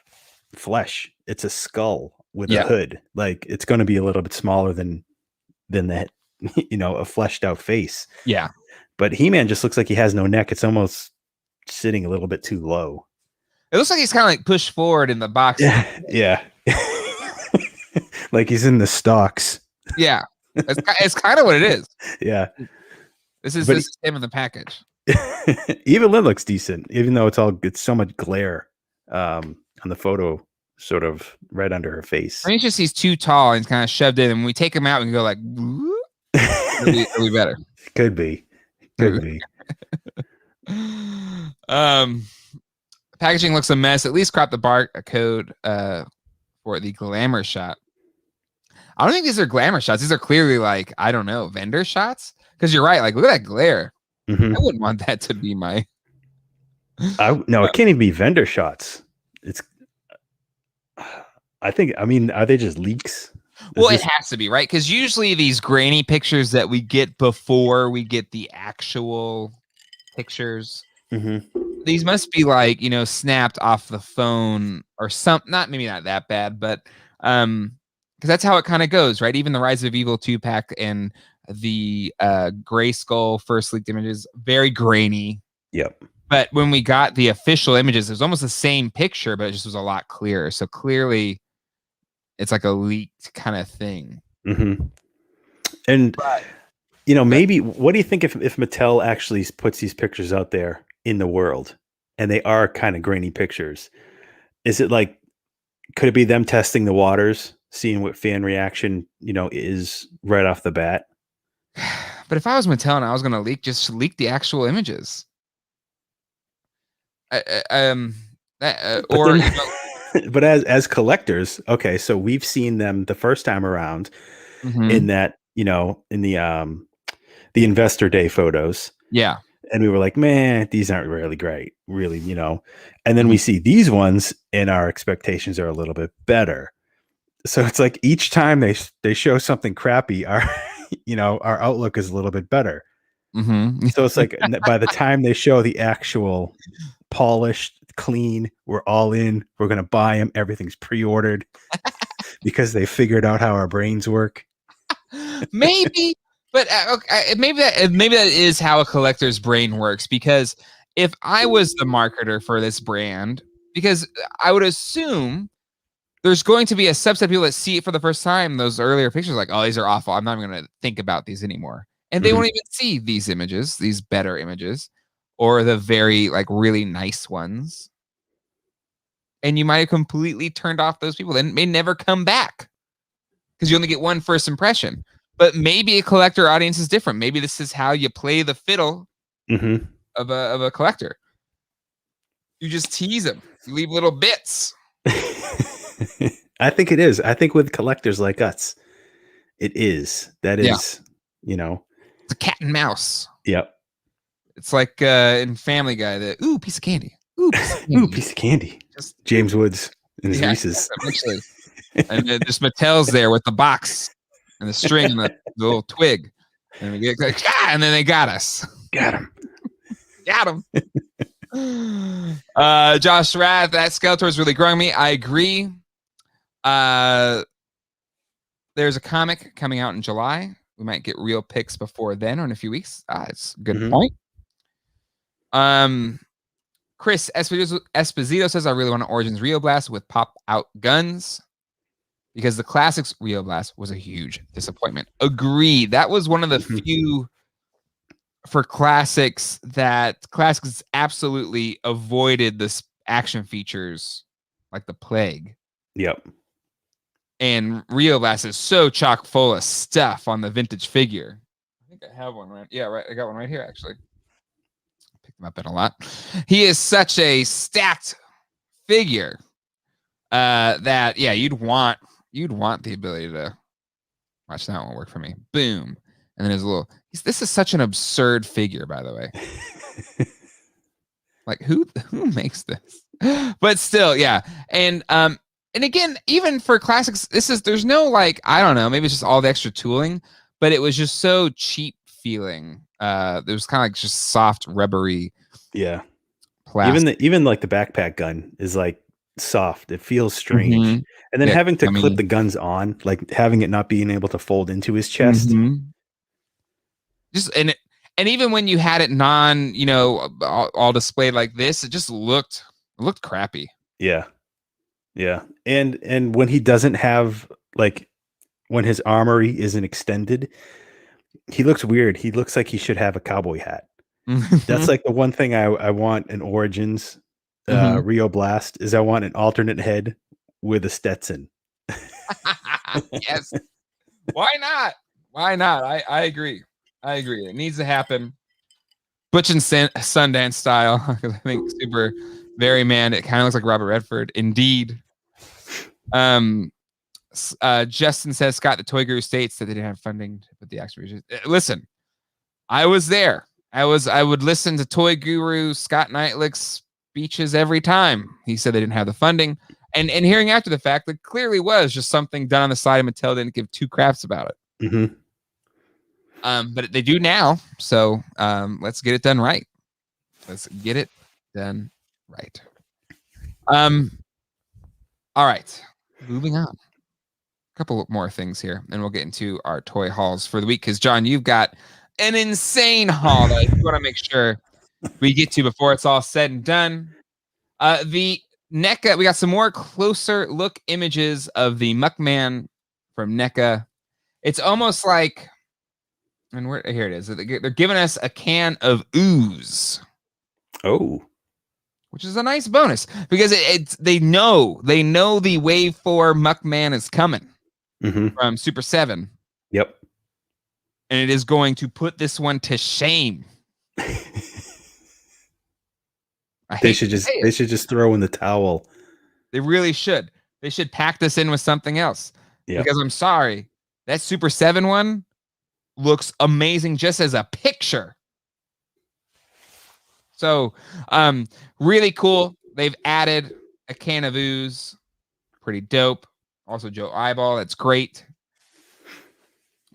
flesh. It's a skull with a hood. Like it's going to be a little bit smaller than that, a fleshed out face. Yeah. But He-Man just looks like he has no neck. It's almost sitting a little bit too low. It looks like he's kind of like pushed forward in the box. Yeah. Like he's in the stocks. Yeah. It's kind of what it is. Yeah. This is him in the package. Even Lynn looks decent, even though it's so much glare on the photo, sort of right under her face. I mean, he's too tall and he's kind of shoved in. And when we take him out, we can go like, it'll be better. Could be. Packaging looks a mess. At least crop the barcode for the glamour shot. I don't think these are glamour shots. These are clearly like, I don't know, vendor shots. Because you're right. Like, look at that glare. Mm-hmm. I wouldn't want that to be my. No, it can't even be vendor shots. It's. I mean, are they just leaks? Well, it has to be, right? Because usually these grainy pictures that we get before we get the actual pictures, these must be like, snapped off the phone or something. Maybe not that bad, but because that's how it kind of goes, right? Even the Rise of Evil 2-pack and the Grayskull first leaked images, very grainy. Yep. But when we got the official images, it was almost the same picture, but it just was a lot clearer. So clearly, it's like a leaked kind of thing. Mm-hmm. And, maybe, what do you think if Mattel actually puts these pictures out there in the world and they are kind of grainy pictures? Is it like, could it be them testing the waters, seeing what fan reaction, is right off the bat? But if I was Mattel and I was going to just leak the actual images. But as collectors, okay, so we've seen them the first time around in that, in the investor day photos. Yeah. And we were like, man, these aren't really great, really, And then we see these ones and our expectations are a little bit better. So it's like each time they show something crappy, our outlook is a little bit better. So it's like by the time they show the actual polished, clean, we're all in, we're going to buy them, everything's pre-ordered because they figured out how our brains work. Maybe, but maybe that is how a collector's brain works, because if I was the marketer for this brand, because I would assume there's going to be a subset of people that see it for the first time, those earlier pictures, like, oh, these are awful, I'm not even going to think about these anymore. And they won't even see these images, these better images, or the very like really nice ones. And you might have completely turned off those people and may never come back because you only get one first impression. But maybe a collector audience is different. Maybe this is how you play the fiddle of a collector. You just tease them. You leave little bits. I think it is. I think with collectors like us, it is. That is, It's a cat and mouse. Yep. It's like in Family Guy, the piece of candy. Ooh, piece of candy. Ooh, piece of candy. Just James Woods and his Reese's. Actually. And then just Mattel's there with the box and the string and the little twig. And we get like, and then they got us. Got him. Got him. Josh Rath, that Skeletor is really growing me. I agree. There's a comic coming out in July. We might get real picks before then or in a few weeks. It's a good point. Chris Esposito says, I really want an Origins Rio Blast with pop-out guns because the Classics Rio Blast was a huge disappointment. Agreed. That was one of the few for Classics that Classics absolutely avoided the action features like the plague. Yep. And Rio Blast is so chock full of stuff on the vintage figure. I think I have one right. Yeah, right. I got one right here, actually. Picked him up in a lot. He is such a stacked figure that, yeah, you'd want the ability to Watch that one work for me. Boom. And then there's a little. This is such an absurd figure, by the way. Like who makes this? But still, yeah. And again, even for classics, there's no like, I don't know, maybe it's just all the extra tooling, but it was just so cheap feeling. There was kind of like just soft, rubbery. Yeah. Plastic. Even like the backpack gun is like soft. It feels strange. Mm-hmm. And then having to clip the guns on, like having it not being able to fold into his chest. Mm-hmm. Just and even when you had it non, all displayed like this, it just looked crappy. Yeah. Yeah. And when he doesn't have, like, when his armory isn't extended, he looks weird. He looks like he should have a cowboy hat. That's like the one thing I want in Origins, Rio Blast, is I want an alternate head with a Stetson. Yes. Why not? Why not? I agree. It needs to happen. Butch and Sundance style. I think super very man. It kind of looks like Robert Redford. Indeed. Justin says, Scott, the Toy Guru states that they didn't have funding to put the Accessory. Listen, I was there. I would listen to Toy Guru Scott Knightlick's speeches every time. He said they didn't have the funding. And hearing after the fact, that clearly was just something done on the side, and Mattel didn't give two craps about it. Mm-hmm. But they do now. So let's get it done right. All right. Moving on. A couple more things here, and we'll get into our toy hauls for the week. Because, John, you've got an insane haul that I want to make sure we get to before it's all said and done. The NECA, we got some more closer look images of the Muckman from NECA. It's almost like, and here it is. They're giving us a can of ooze. Oh, which is a nice bonus because they know the Wave 4 Muckman is coming from Super 7. Yep. And it is going to put this one to shame. They should just throw in the towel. They really should. They should pack this in with something else. Yep. Because I'm sorry, that Super 7 one looks amazing just as a picture. So, really cool. They've added a can of ooze. Pretty dope. Also, Joe Eyeball. That's great.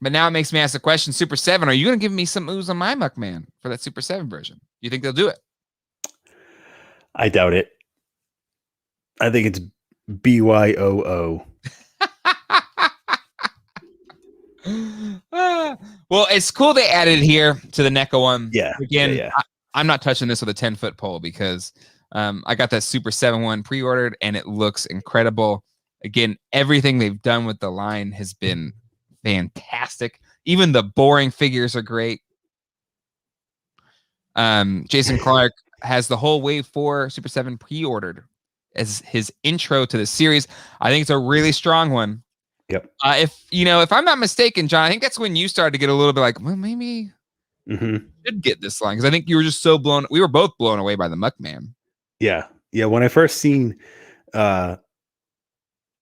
But now it makes me ask the question, Super 7, are you going to give me some ooze on my Muckman for that Super 7 version? Do you think they'll do it? I doubt it. I think it's BYOO. Well, it's cool they added it here to the NECA one. Yeah. Again, yeah. I'm not touching this with a 10-foot pole because I got that Super 7 one pre-ordered and it looks incredible. Again, everything they've done with the line has been fantastic. Even the boring figures are great. Jason Clark has the whole Wave 4 Super 7 pre-ordered as his intro to the series. I think it's a really strong one. Yep. If I'm not mistaken, John, I think that's when you started to get a little bit like, well, maybe should get this line, because I think you were just we were both blown away by the Muckman. Yeah. When I first seen the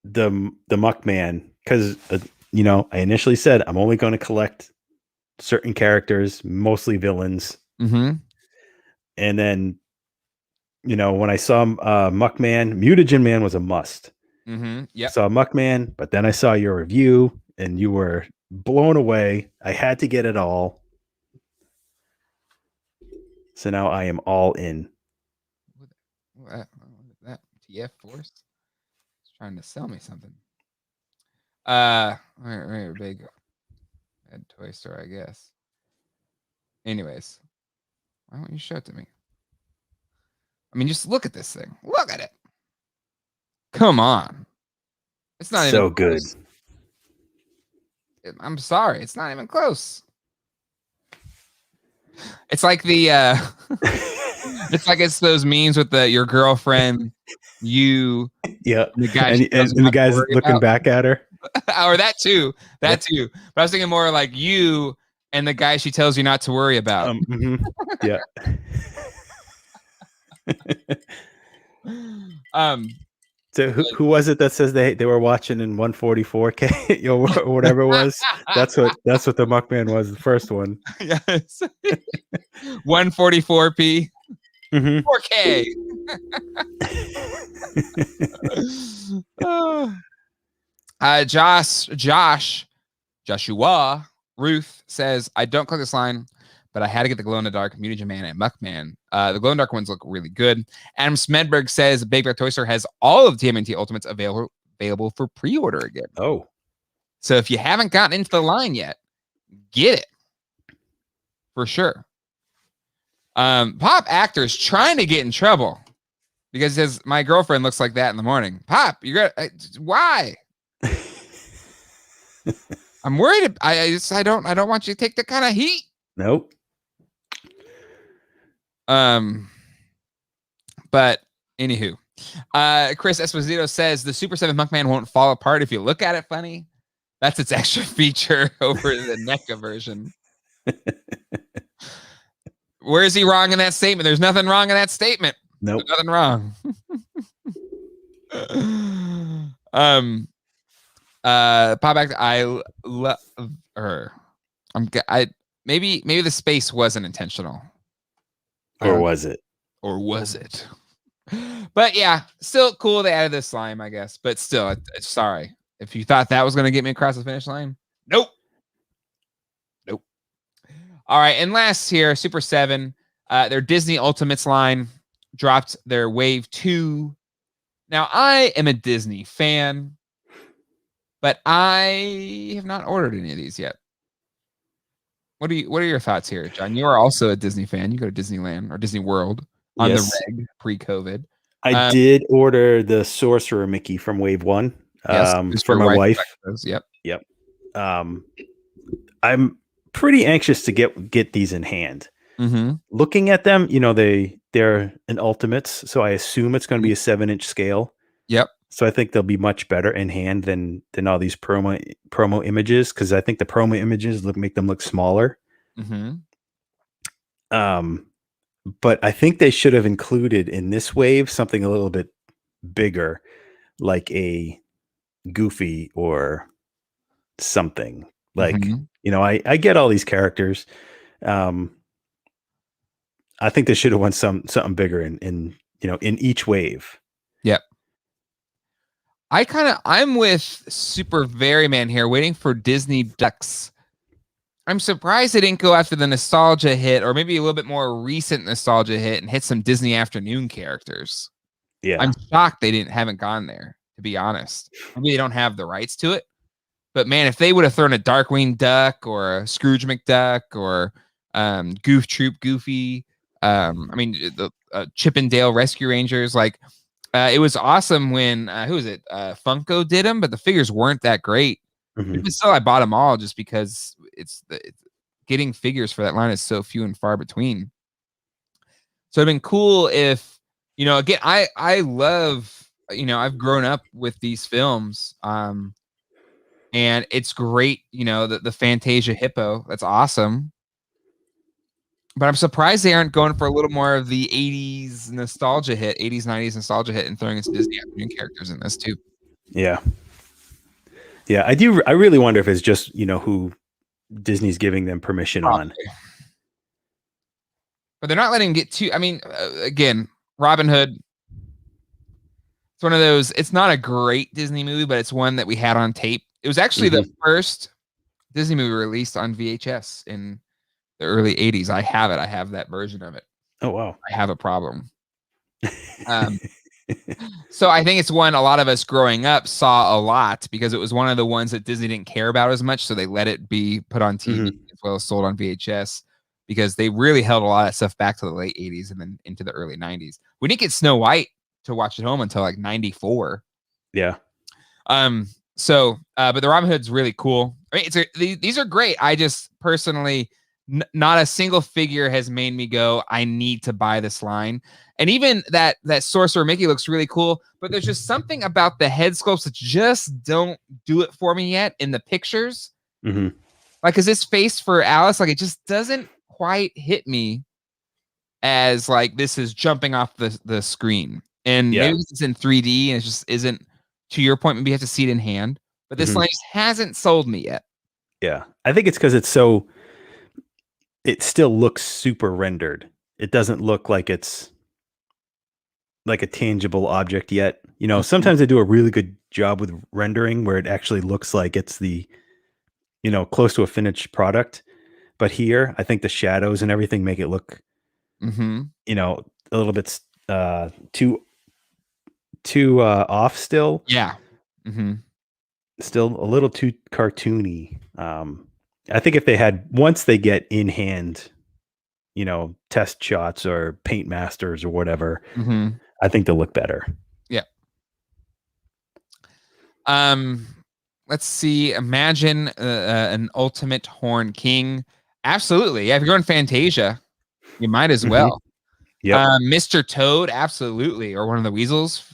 Muckman, because I initially said I'm only going to collect certain characters, mostly villains. Mm-hmm. And then, when I saw Muckman, Mutagen Man was a must. Mm-hmm. Yeah. Saw Muckman, but then I saw your review and you were blown away. I had to get it all. So now I am all in. What that TF Force? It's trying to sell me something. Right, big at toy store, I guess. Anyways, why don't you show it to me? I mean, just look at this thing. Look at it. Come on. It's not so even good. Close. I'm sorry, it's not even close. It's like it's those memes with your girlfriend, you, the guy, and the guy's looking back at her. Or that too. But I was thinking more like you and the guy she tells you not to worry about. Yeah. So who was it that says they were watching in 144K or whatever it was? That's what the Muckman was, the first one. Yes. 144p. 4K. Joshua Ruth says, I don't click this line, but I had to get the glow in the dark Mutagen Man and Muckman. The glow in the dark ones look really good. Adam Smedberg says Big Bear Toy Store has all of TMNT Ultimates available for pre-order again. Oh. So if you haven't gotten into the line yet, get it. For sure. Pop Actor's trying to get in trouble because he says, my girlfriend looks like that in the morning. Pop, you're gonna why? I'm worried. I don't want you to take the kind of heat. Nope. But anywho, Chris Esposito says the Super 7 Muckman won't fall apart if you look at it funny. That's its extra feature over the NECA version. Where is he wrong in that statement? There's nothing wrong in that statement. Nope. There's nothing wrong. Pop Actor, I love her. Maybe the space wasn't intentional. Or was it? Or was it? But yeah, still cool they added this slime, I guess. But still, sorry. If you thought that was going to get me across the finish line, nope. All right, and last here, Super 7, their Disney Ultimates line dropped their Wave 2. Now, I am a Disney fan, but I have not ordered any of these yet. What are your thoughts here, John? You are also a Disney fan. You go to Disneyland or Disney World on the reg pre-COVID. I did order the Sorcerer Mickey from Wave 1 for my wife. Yep. I'm pretty anxious to get these in hand. Looking at them, they're an Ultimates, so I assume it's going to be a 7-inch scale. Yep. So I think they'll be much better in hand than all these promo images, because I think the promo images make them look smaller. But I think they should have included in this wave something a little bit bigger, like a Goofy or something. Like, I get all these characters. I think they should have won something bigger in each wave. Yep. I'm with Super Very Man here, waiting for Disney Ducks. I'm surprised they didn't go after the nostalgia hit, or maybe a little bit more recent nostalgia hit, and hit some Disney Afternoon characters. Yeah, I'm shocked they haven't gone there, to be honest. Maybe they don't have the rights to it. But man, if they would have thrown a Darkwing Duck or a Scrooge McDuck or Goof Troop Goofy, the Chip and Dale Rescue Rangers, it was awesome when who was it? Funko did them, but the figures weren't that great. Even still, I bought them all just because getting figures for that line is so few and far between. So it'd been cool if, again, I love, I've grown up with these films, and it's great, the Fantasia Hippo. That's awesome. But I'm surprised they aren't going for a little more of the 80s nostalgia hit, 80s, 90s nostalgia hit, and throwing in some Disney Afternoon characters in this too. Yeah. Yeah, I do. I really wonder if it's just, who Disney's giving them permission on. But they're not letting them get too, again, Robin Hood. It's one of those, it's not a great Disney movie, but it's one that we had on tape. It was actually the first Disney movie released on VHS in the early 80s. I have it. I have that version of it. Oh, wow. I have a problem. So I think it's one a lot of us growing up saw a lot because it was one of the ones that Disney didn't care about as much. So they let it be put on TV as well as sold on VHS because they really held a lot of stuff back to the late 80s and then into the early 90s. We didn't get Snow White to watch at home until 94. Yeah. But the Robin Hood's really cool. These are great. I just personally, not a single figure has made me go, I need to buy this line. And even that Sorcerer Mickey looks really cool, but there's just something about the head sculpts that just don't do it for me yet in the pictures. Cause his face for Alice, it just doesn't quite hit me as this is jumping off the screen. And maybe it's in 3D and it just isn't, to your point, maybe you have to see it in hand. But this line just hasn't sold me yet. Yeah. I think it's because it still looks super rendered. It doesn't look like it's like a tangible object yet. You know, sometimes they do a really good job with rendering where it actually looks like it's the, you know, close to a finished product. But here, I think the shadows and everything make it look, you know, a little bit too off still. Yeah. Still a little too cartoony. I think if they had, once they get in hand, you know, test shots or paint masters or whatever, I think they'll look better. Yeah. Let's see. Imagine an ultimate horn king. Absolutely. Yeah, if you're going Fantasia, you might as well. Yeah. Mr. Toad, absolutely. Or one of the weasels.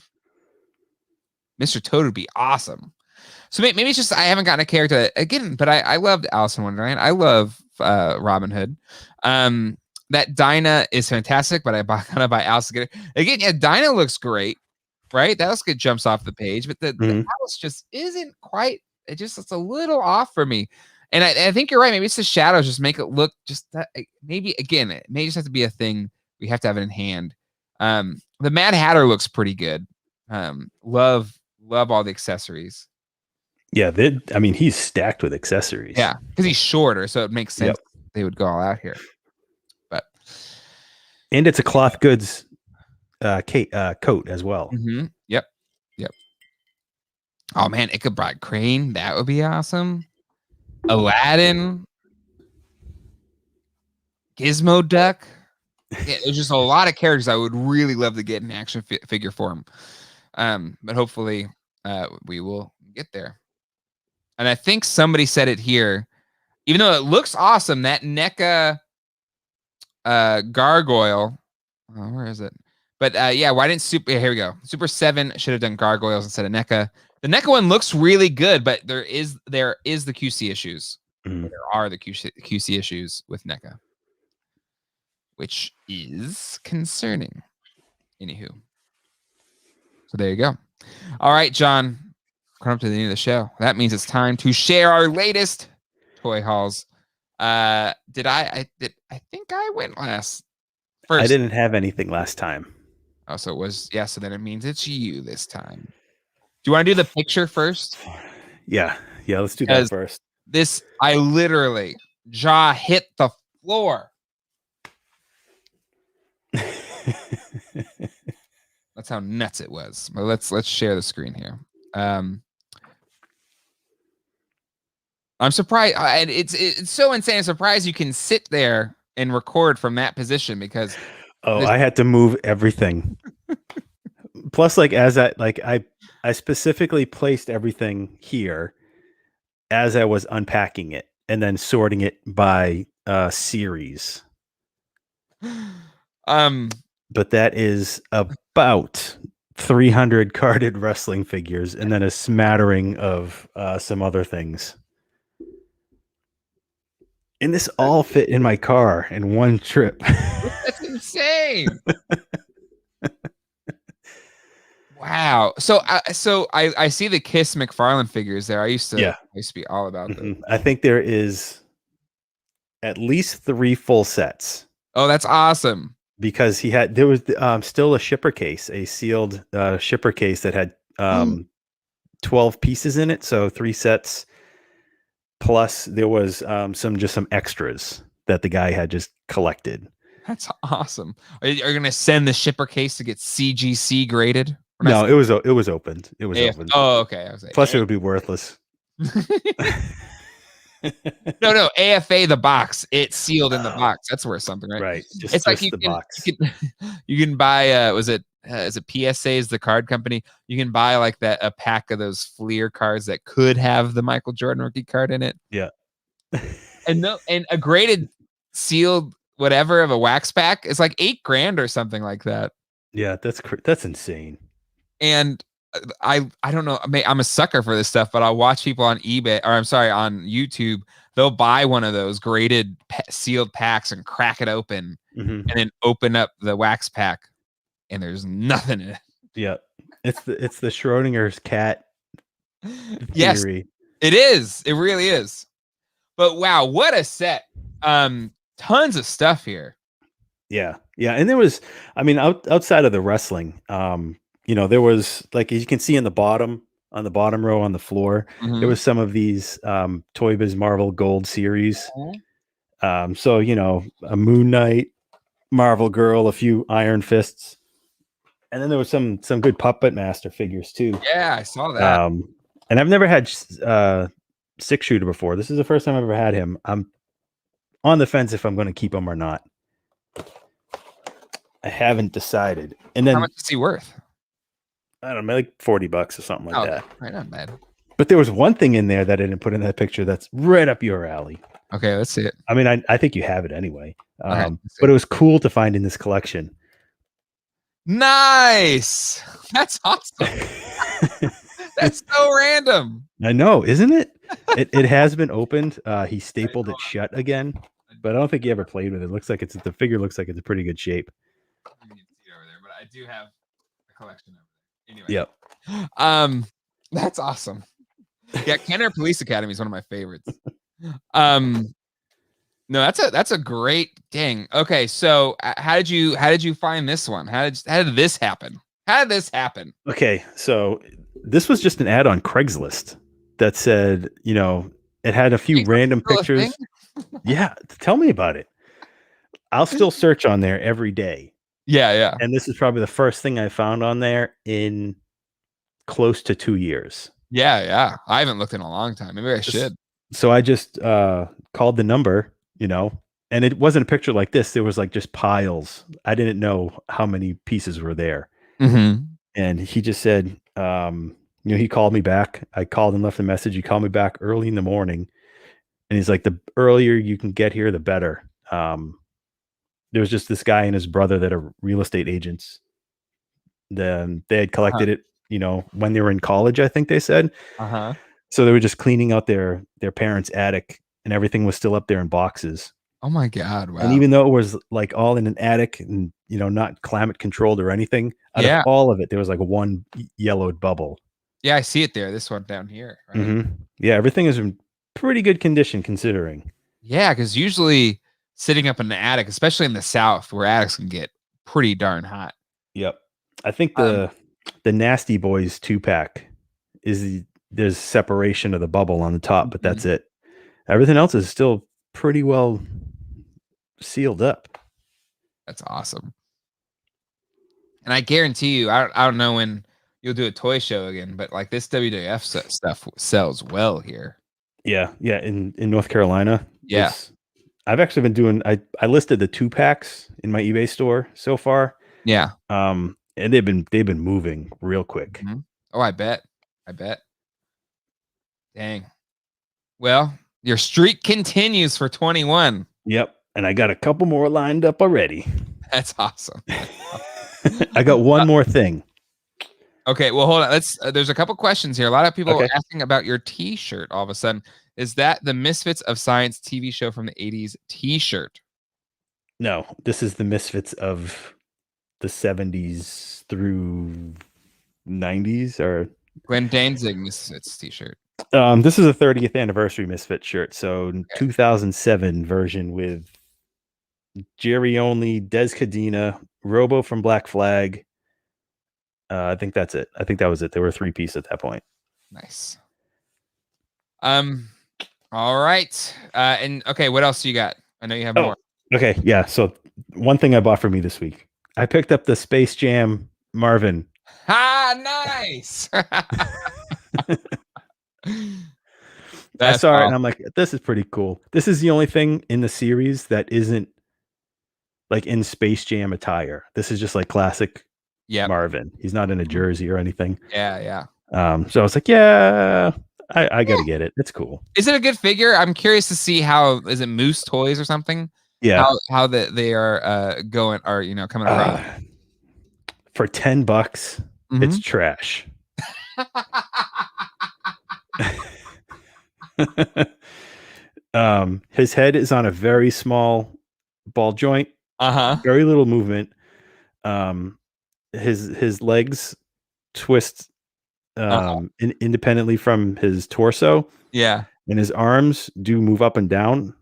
Mr. Toad would be awesome. So maybe it's just I haven't gotten a character again, but I loved Alice in Wonderland. I love Robin Hood. That Dinah is fantastic, but I gotta buy Alice again. Yeah, Dinah looks great, right? That looks good, jumps off the page, but the Alice just isn't quite. It's a little off for me. And I think you're right. Maybe it's the shadows just make it look just that. Maybe again, it may just have to be a thing. We have to have it in hand. The Mad Hatter looks pretty good. Love all the accessories. Yeah, I mean, he's stacked with accessories. Yeah, because he's shorter, so it makes sense they would go all out here. And it's a cloth goods coat as well. Yep. Oh man, Ichabod Crane, that would be awesome. Aladdin, Gizmo Duck. Yeah, there's just a lot of characters I would really love to get in action figure form. But hopefully we will get there. And I think somebody said it here, even though it looks awesome, that NECA gargoyle. Oh, where is it? But yeah, why didn't here we go. Super 7 should have done gargoyles instead of NECA. The NECA one looks really good, but there is the QC issues. There are the QC issues with NECA, which is concerning. Anywho. So there you go. All right, John. Come up to the end of the show. That means it's time to share our latest toy hauls. I think I went last. First. I didn't have anything last time. Oh, so it was, yeah, so then it means it's you this time. Do you want to do the picture first? Yeah, let's do that first. This, I literally, jaw hit the floor. That's how nuts it was. But let's share the screen here. I'm surprised. It's so insane. I'm surprised you can sit there and record from that position because. Oh, I had to move everything. Plus, like I specifically placed everything here as I was unpacking it and then sorting it by series. But that is about 300 carded wrestling figures and then a smattering of some other things. And this all fit in my car in one trip. That's insane. Wow. So I see the Kiss McFarlane figures there. I used to be all about them. I think there is at least 3 full sets. Oh, that's awesome. Because there was still a shipper case, a sealed shipper case that had 12 pieces in it. So 3 sets. Plus there was some extras that the guy had just collected. That's awesome. Are you going to send the shipper case to get CGC graded? No, it was opened. It was opened. Oh, okay. Plus it would be worthless. No, AFA the box. It's sealed in the box. That's worth something, right? Right. It's like you can buy is it PSA is the card company? You can buy like a pack of those Fleer cards that could have the Michael Jordan rookie card in it. Yeah. and a graded sealed whatever of a wax pack is like $8,000 or something like that. Yeah, that's insane. And I don't know. I'm a sucker for this stuff, but I'll watch people on eBay on YouTube. They'll buy one of those graded sealed packs and crack it open and then open up the wax pack and there's nothing in it. Yeah. It's the Schrodinger's cat Yes, theory. it is. It really is. But wow, what a set. Tons of stuff here. Yeah. Yeah. And there was, I mean, outside of the wrestling, there was, like, as you can see on the bottom row on the floor, there was some of these Toy Biz Marvel Gold series. So, a Moon Knight, Marvel Girl, a few Iron Fists. And then there was some good Puppet Master figures too. Yeah, I saw that. And I've never had Six Shooter before. This is the first time I've ever had him. I'm on the fence if I'm going to keep him or not. I haven't decided. And then how much is he worth? I don't know, like $40 or something like that. Right, not bad. But there was one thing in there that I didn't put in that picture that's right up your alley. Okay, let's see it. I mean, I think you have it anyway. Okay, but it was cool to find in this collection. Nice. That's awesome. That's so random. I know, isn't it? It has been opened. He stapled it shut again, but I don't think he ever played with it. The figure looks like it's in pretty good shape. You can see it over there, but I do have a collection of it. Anyway. Yep. That's awesome. Yeah, Kenner Police Academy is one of my favorites. No, that's a great dang. Okay, so how did you find this one? How did this happen? How did this happen? Okay, so this was just an ad on Craigslist that said, it had a few random pictures. Yeah, tell me about it. I'll still search on there every day. Yeah. And this is probably the first thing I found on there in close to 2 years. Yeah. I haven't looked in a long time. Maybe I should. So I just called the number, and it wasn't a picture like this. There was like just piles. I didn't know how many pieces were there. Mm-hmm. And he just said, he called me back. I called and left a message. He called me back early in the morning. And he's like, the earlier you can get here, the better. There was just this guy and his brother that are real estate agents. Then they had collected it, when they were in college, I think they said. So they were just cleaning out their parents' attic, and everything was still up there in boxes. Oh my God! Wow. And even though it was like all in an attic and not climate controlled or anything, out of all of it, there was like one yellowed bubble. Yeah, I see it there. This one down here. Right? Mm-hmm. Yeah, everything is in pretty good condition considering. Yeah, because usually sitting up in the attic, especially in the South, where attics can get pretty darn hot. Yep. I think the Nasty Boys 2-pack there's separation of the bubble on the top, but that's it. Everything else is still pretty well sealed up. That's awesome. And I guarantee you, I don't know when you'll do a toy show again, but like this WWF stuff sells well here. Yeah. In North Carolina. Yeah. I've actually been doing, I listed the 2-packs in my eBay store so far. Yeah. And they've been moving real quick. Mm-hmm. Oh, I bet. Dang. Well, your streak continues for 21. Yep. And I got a couple more lined up already. That's awesome. I got one more thing. Okay, well, hold on. There's a couple questions here. A lot of people are asking about your T-shirt. All of a sudden, is that the Misfits of Science TV show from the 80s T-shirt? No, this is the Misfits of the 70s through 90s, or Gwen Danzig Misfits T-shirt. This is a 30th anniversary Misfit shirt, so 2007 version with Jerry Only, Des Cadena, Robo from Black Flag. I think that's it. I think that was it. There were 3 pieces at that point. Nice. All right. And okay, what else you got? I know you have more. Okay, yeah. So one thing I bought for me this week, I picked up the Space Jam Marvin. Nice. I saw it and I'm like, this is pretty cool. This is the only thing in the series that isn't like in Space Jam attire. This is just like classic Marvin. He's not in a jersey or anything. Yeah. So I was like, I gotta get it. It's cool. Is it a good figure? I'm curious to see how, is it Moose Toys or something? Yeah. How they are coming around. For $10, it's trash. His head is on a very small ball joint. Very little movement. his legs twist Uh-huh. independently from his torso, Yeah. and his arms do move up and down.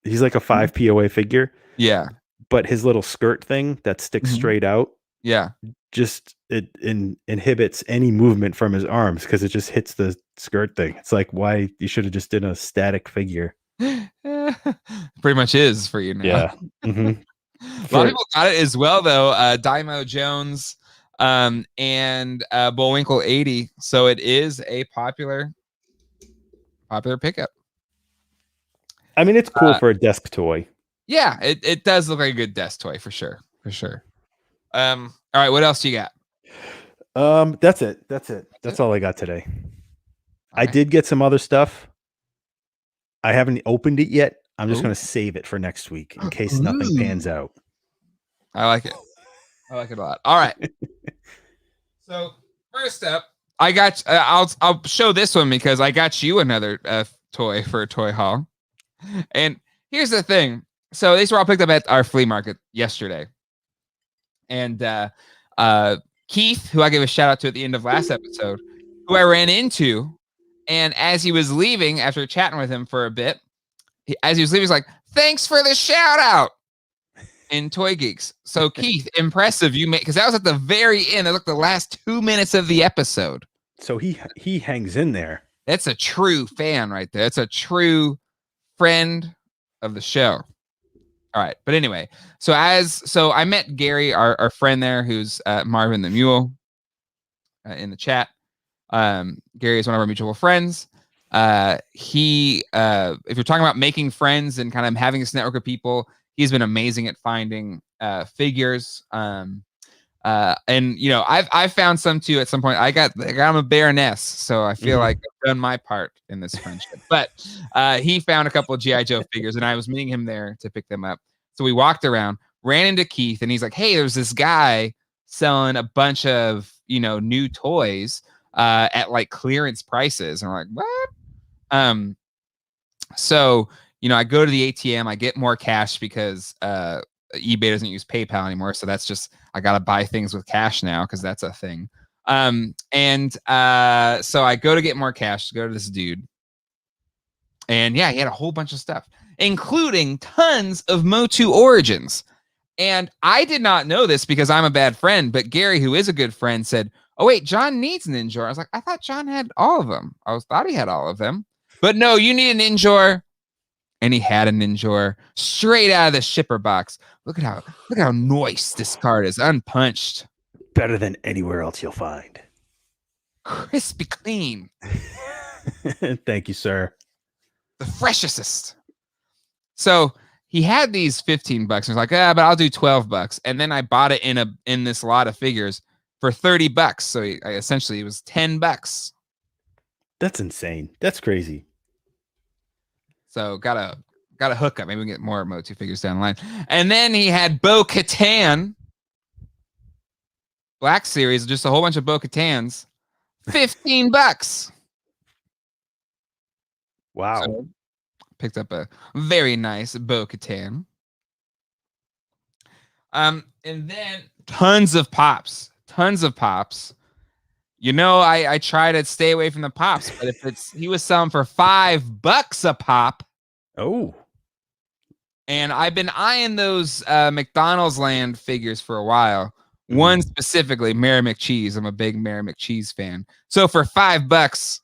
He's like a 5 POA figure, Yeah. but his little skirt thing that sticks Mhm. straight out, Yeah. just inhibits any movement from his arms because it just hits the skirt thing. It's like, why you should have just done a static figure. Pretty much is for you now. Yeah. Mm-hmm. A lot of people got it as well, though. Dymo Jones and Bullwinkle 80. So it is a popular pickup. I mean, it's cool for a desk toy. Yeah, it does look like a good desk toy for sure. For sure. All right, what else do you got? That's it. That's all I got today. I Okay. did get some other stuff. I haven't opened it yet. I'm just Ooh. going to save it for next week in case nothing pans out. I like it. I like it a lot. All right. So first up, I got. I'll show this one because I got you another toy for a toy haul. And here's the thing. So these were all picked up at our flea market yesterday. And Keith, who I gave a shout out to at the end of last episode, who I ran into, and as he was leaving after chatting with him for a bit, as he was leaving, he's like, "Thanks for the shout out." In Toy Geeks. So Keith, impressive. You made, because that was at the very end. That looked the last 2 minutes of the episode. So he hangs in there. That's a true fan right there. That's a true friend of the show. All right. But anyway, so I met Gary, our friend there, who's Marvin the Mule in the chat. Gary is one of our mutual friends. If you're talking about making friends and kind of having this network of people, he's been amazing at finding figures. And I've found some too at some point. I got him a Baroness, so I feel like I've done my part in this friendship. But he found a couple of G.I. Joe figures, and I was meeting him there to pick them up. So we walked around, ran into Keith, and he's like, "Hey, there's this guy selling a bunch of new toys at like clearance prices." And I'm like, "What?" So I go to the ATM, I get more cash because eBay doesn't use PayPal anymore. So that's just, I got to buy things with cash now because that's a thing. So I go to get more cash to go to this dude. And yeah, he had a whole bunch of stuff, including tons of MOTU Origins. And I did not know this because I'm a bad friend, but Gary, who is a good friend, said, "Oh, wait, John needs an Ninja." I was like, I thought John had all of them. Thought he had all of them. But no, you need a Ninja. And he had a Ninja straight out of the shipper box. Look at how nice this card is, unpunched. Better than anywhere else you'll find. Crispy clean. Thank you, sir. The freshest. So he had these $15 and was like, but I'll do $12. And then I bought it in this lot of figures for $30. So essentially it was $10. That's insane. That's crazy. So got a hookup. Maybe we can get more MOTU figures down the line. And then he had Bo-Katan Black Series, just a whole bunch of Bo-Katans. $15. Wow. So picked up a very nice Bo-Katan. And then tons of pops. I try to stay away from the pops, but if he was selling for $5 a pop. Oh. And I've been eyeing those McDonald's Land figures for a while. One specifically, Mary McCheese. I'm a big Mary McCheese fan. So for $5,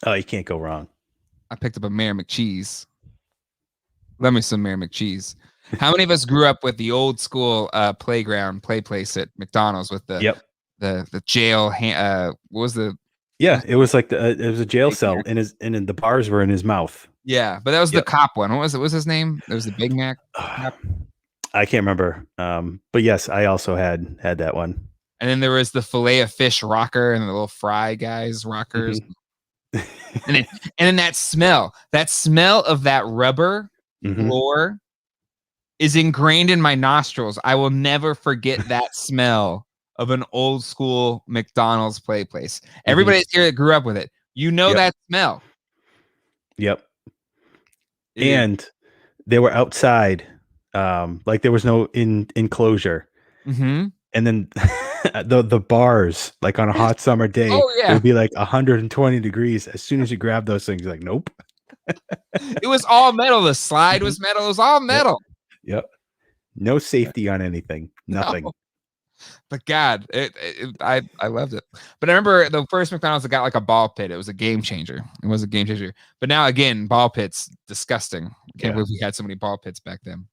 oh, you can't go wrong. I picked up a Mary McCheese. Love me some Mary McCheese. How many of us grew up with the old school playground play place at McDonald's with the jail? What was the? Yeah, it was like it was a jail cell, and the bars were in his mouth. Yeah, but that was the cop one. What was it? What was his name? It was the Big Mac. I can't remember. But yes, I also had that one. And then there was the fillet of fish rocker and the little fry guys rockers. and then that smell of that rubber floor is ingrained in my nostrils. I will never forget that smell of an old school McDonald's play place. Everybody here that grew up with it, that smell. Yep. And they were outside, like there was no enclosure. Mm-hmm. And then the bars, like on a hot summer day, Oh, yeah. it would be like 120 degrees. As soon as you grab those things, you're like, nope. It was all metal. The slide was metal. It was all metal. Yep. No safety on anything. Nothing. No. But God, I loved it. But I remember the first McDonald's that got like a ball pit. It was a game changer. It was a game changer. But now again, ball pits, disgusting. Can't believe we had so many ball pits back then.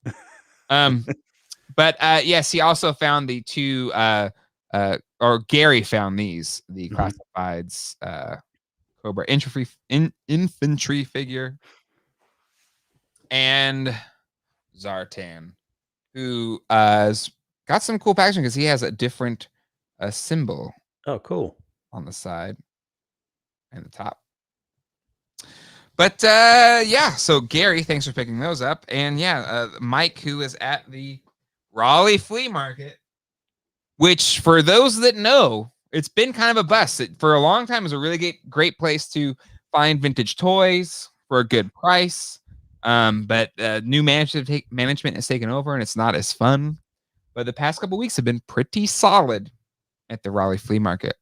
But yes, he also found the two or Gary found these, the classifieds Cobra infantry figure and Zartan, who has got some cool packaging because he has a different symbol. Oh, cool. On the side and the top. But yeah, so Gary, thanks for picking those up. And yeah, Mike, who is at the Raleigh Flea Market, which for those that know, it's been kind of a bust. For a long time, it was a really great place to find vintage toys for a good price. But new management has taken over and it's not as fun. But the past couple weeks have been pretty solid at the Raleigh Flea Market.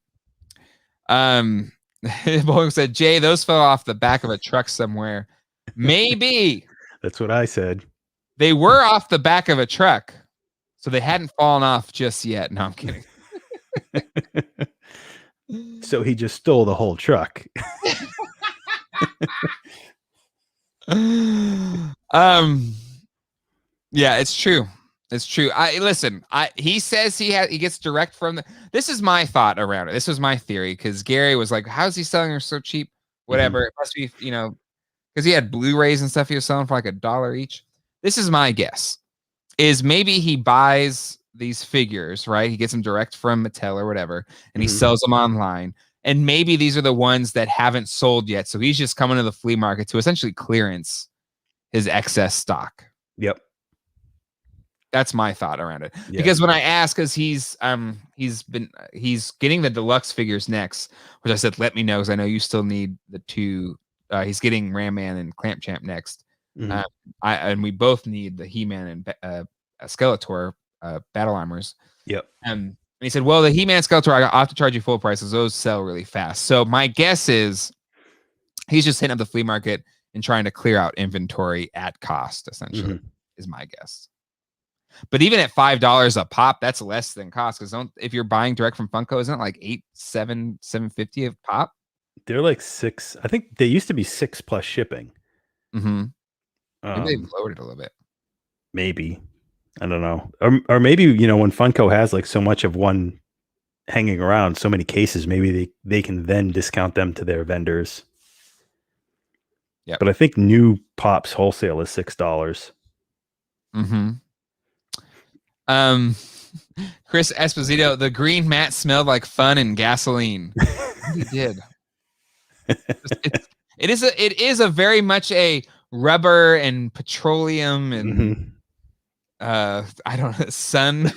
Boeing said, Jay, those fell off the back of a truck somewhere. Maybe. That's what I said. They were off the back of a truck, so they hadn't fallen off just yet. No, I'm kidding. So he just stole the whole truck. Yeah, it's true. It's true. He says he gets direct from the. This is my thought around it. This was my theory because Gary was like, "How's he selling her so cheap? Whatever. It must be, because he had Blu-rays and stuff he was selling for like $1 each." This is my guess. Is maybe he buys these figures, right? He gets them direct from Mattel or whatever, and he sells them online. And maybe these are the ones that haven't sold yet. So he's just coming to the flea market to essentially clearance his excess stock. Yep. That's my thought around it. Yeah. Because when I asked, because he's getting the deluxe figures next, which I said, let me know, because I know you still need the two. He's getting Ram Man and Clamp Champ next. And we both need the He-Man and Skeletor battle armors. Yep. And he said, well, the He-Man Skeletor, I have to charge you full price because those sell really fast. So my guess is he's just hitting up the flea market and trying to clear out inventory at cost, essentially, is my guess. But even at $5 a pop, that's less than cost. Because if you're buying direct from Funko, isn't it like $750 a pop? They're like $6. I think they used to be $6 plus shipping. Maybe they've lowered it a little bit. Maybe. I don't know. Or maybe, when Funko has like so much of one hanging around, so many cases, maybe they can then discount them to their vendors. Yeah. But I think new pops wholesale is $6. Chris Esposito, the green mat smelled like fun and gasoline. He did. It is a very much a rubber and petroleum and I don't know, sun,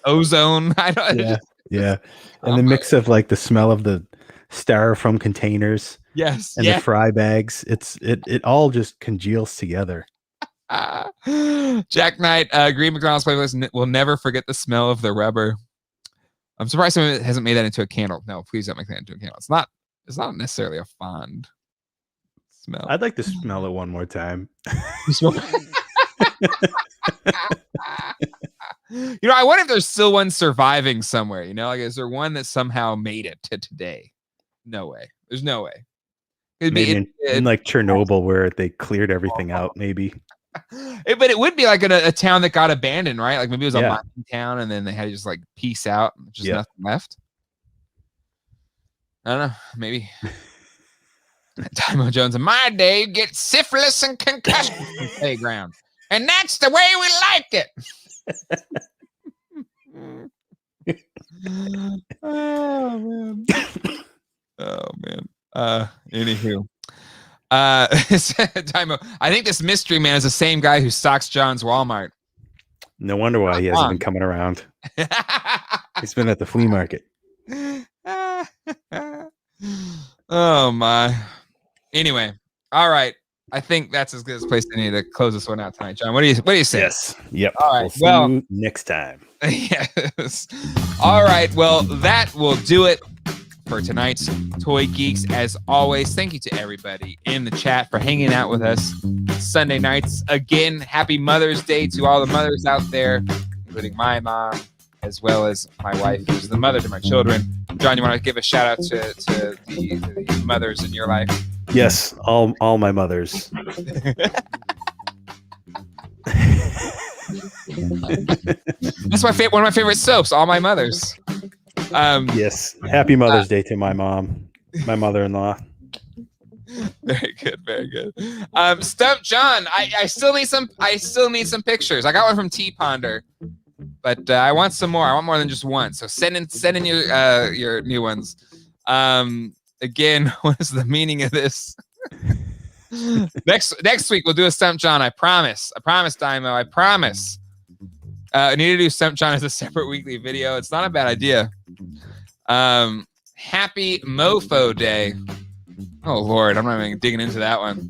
ozone. I don't. Yeah. And the mix of like the smell of the styrofoam containers. Yes. And the fry bags. It all just congeals together. Jack Knight, Green McDonald's playlist will never forget the smell of the rubber. I'm surprised someone hasn't made that into a candle. No, please don't make that into a candle. It's not necessarily a fond smell. I'd like to smell it one more time. I wonder if there's still one surviving somewhere. Like, is there one that somehow made it to today? No way. There's no way. Maybe in like Chernobyl, where they cleared everything out, maybe. But it would be like a town that got abandoned, right? Like maybe it was a mining town, and then they had to just like peace out, just nothing left. I don't know. Maybe. Timo Jones, in my day, you get syphilis and concussion from the playground, and that's the way we liked it. Oh man. Oh man. Anywho. Timo, I think this mystery man is the same guy who stocks John's Walmart. No wonder why he hasn't been coming around. He's been at the flea market. Oh my. Anyway, all right. I think that's as good a place to need to close this one out tonight, John. What do you say? Yes. Yep. All right. We'll see you next time. Yes. All right. Well, that will do it for tonight's Toy Geeks. As always, thank you to everybody in the chat for hanging out with us Sunday nights. Again, happy Mother's Day to all the mothers out there, including my mom, as well as my wife, who's the mother to my children. John, you want to give a shout out to the mothers in your life? Yes, all my mothers. That's one of my favorite soaps. All My Mothers. Yes. Happy Mother's Day to my mom, my mother-in-law. Very good, very good. Stump John, I still need some pictures. I got one from T Ponder, but I want some more. I want more than just one. So send in your new ones. Again, what is the meaning of this? Next week we'll do a Stump John. I promise, Dymo. I promise. I need to do Stump John as a separate weekly video. It's not a bad idea. Happy Mofo Day. Oh Lord, I'm not even digging into that one.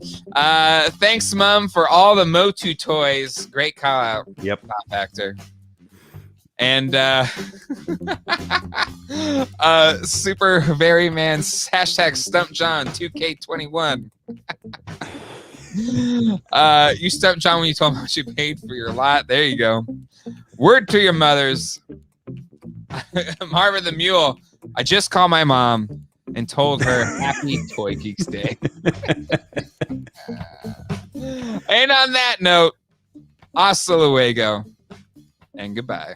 Thanks, Mom, for all the MOTU toys. Great call out. Yep. Pop Factor. And Super Very Man's hashtag Stump John 2K21. You stumped John when you told him how much you paid for your lot. There you go. Word to your mothers. Marvin the Mule. I just called my mom and told her Happy Toy Geeks Day. And on that note, hasta luego and goodbye.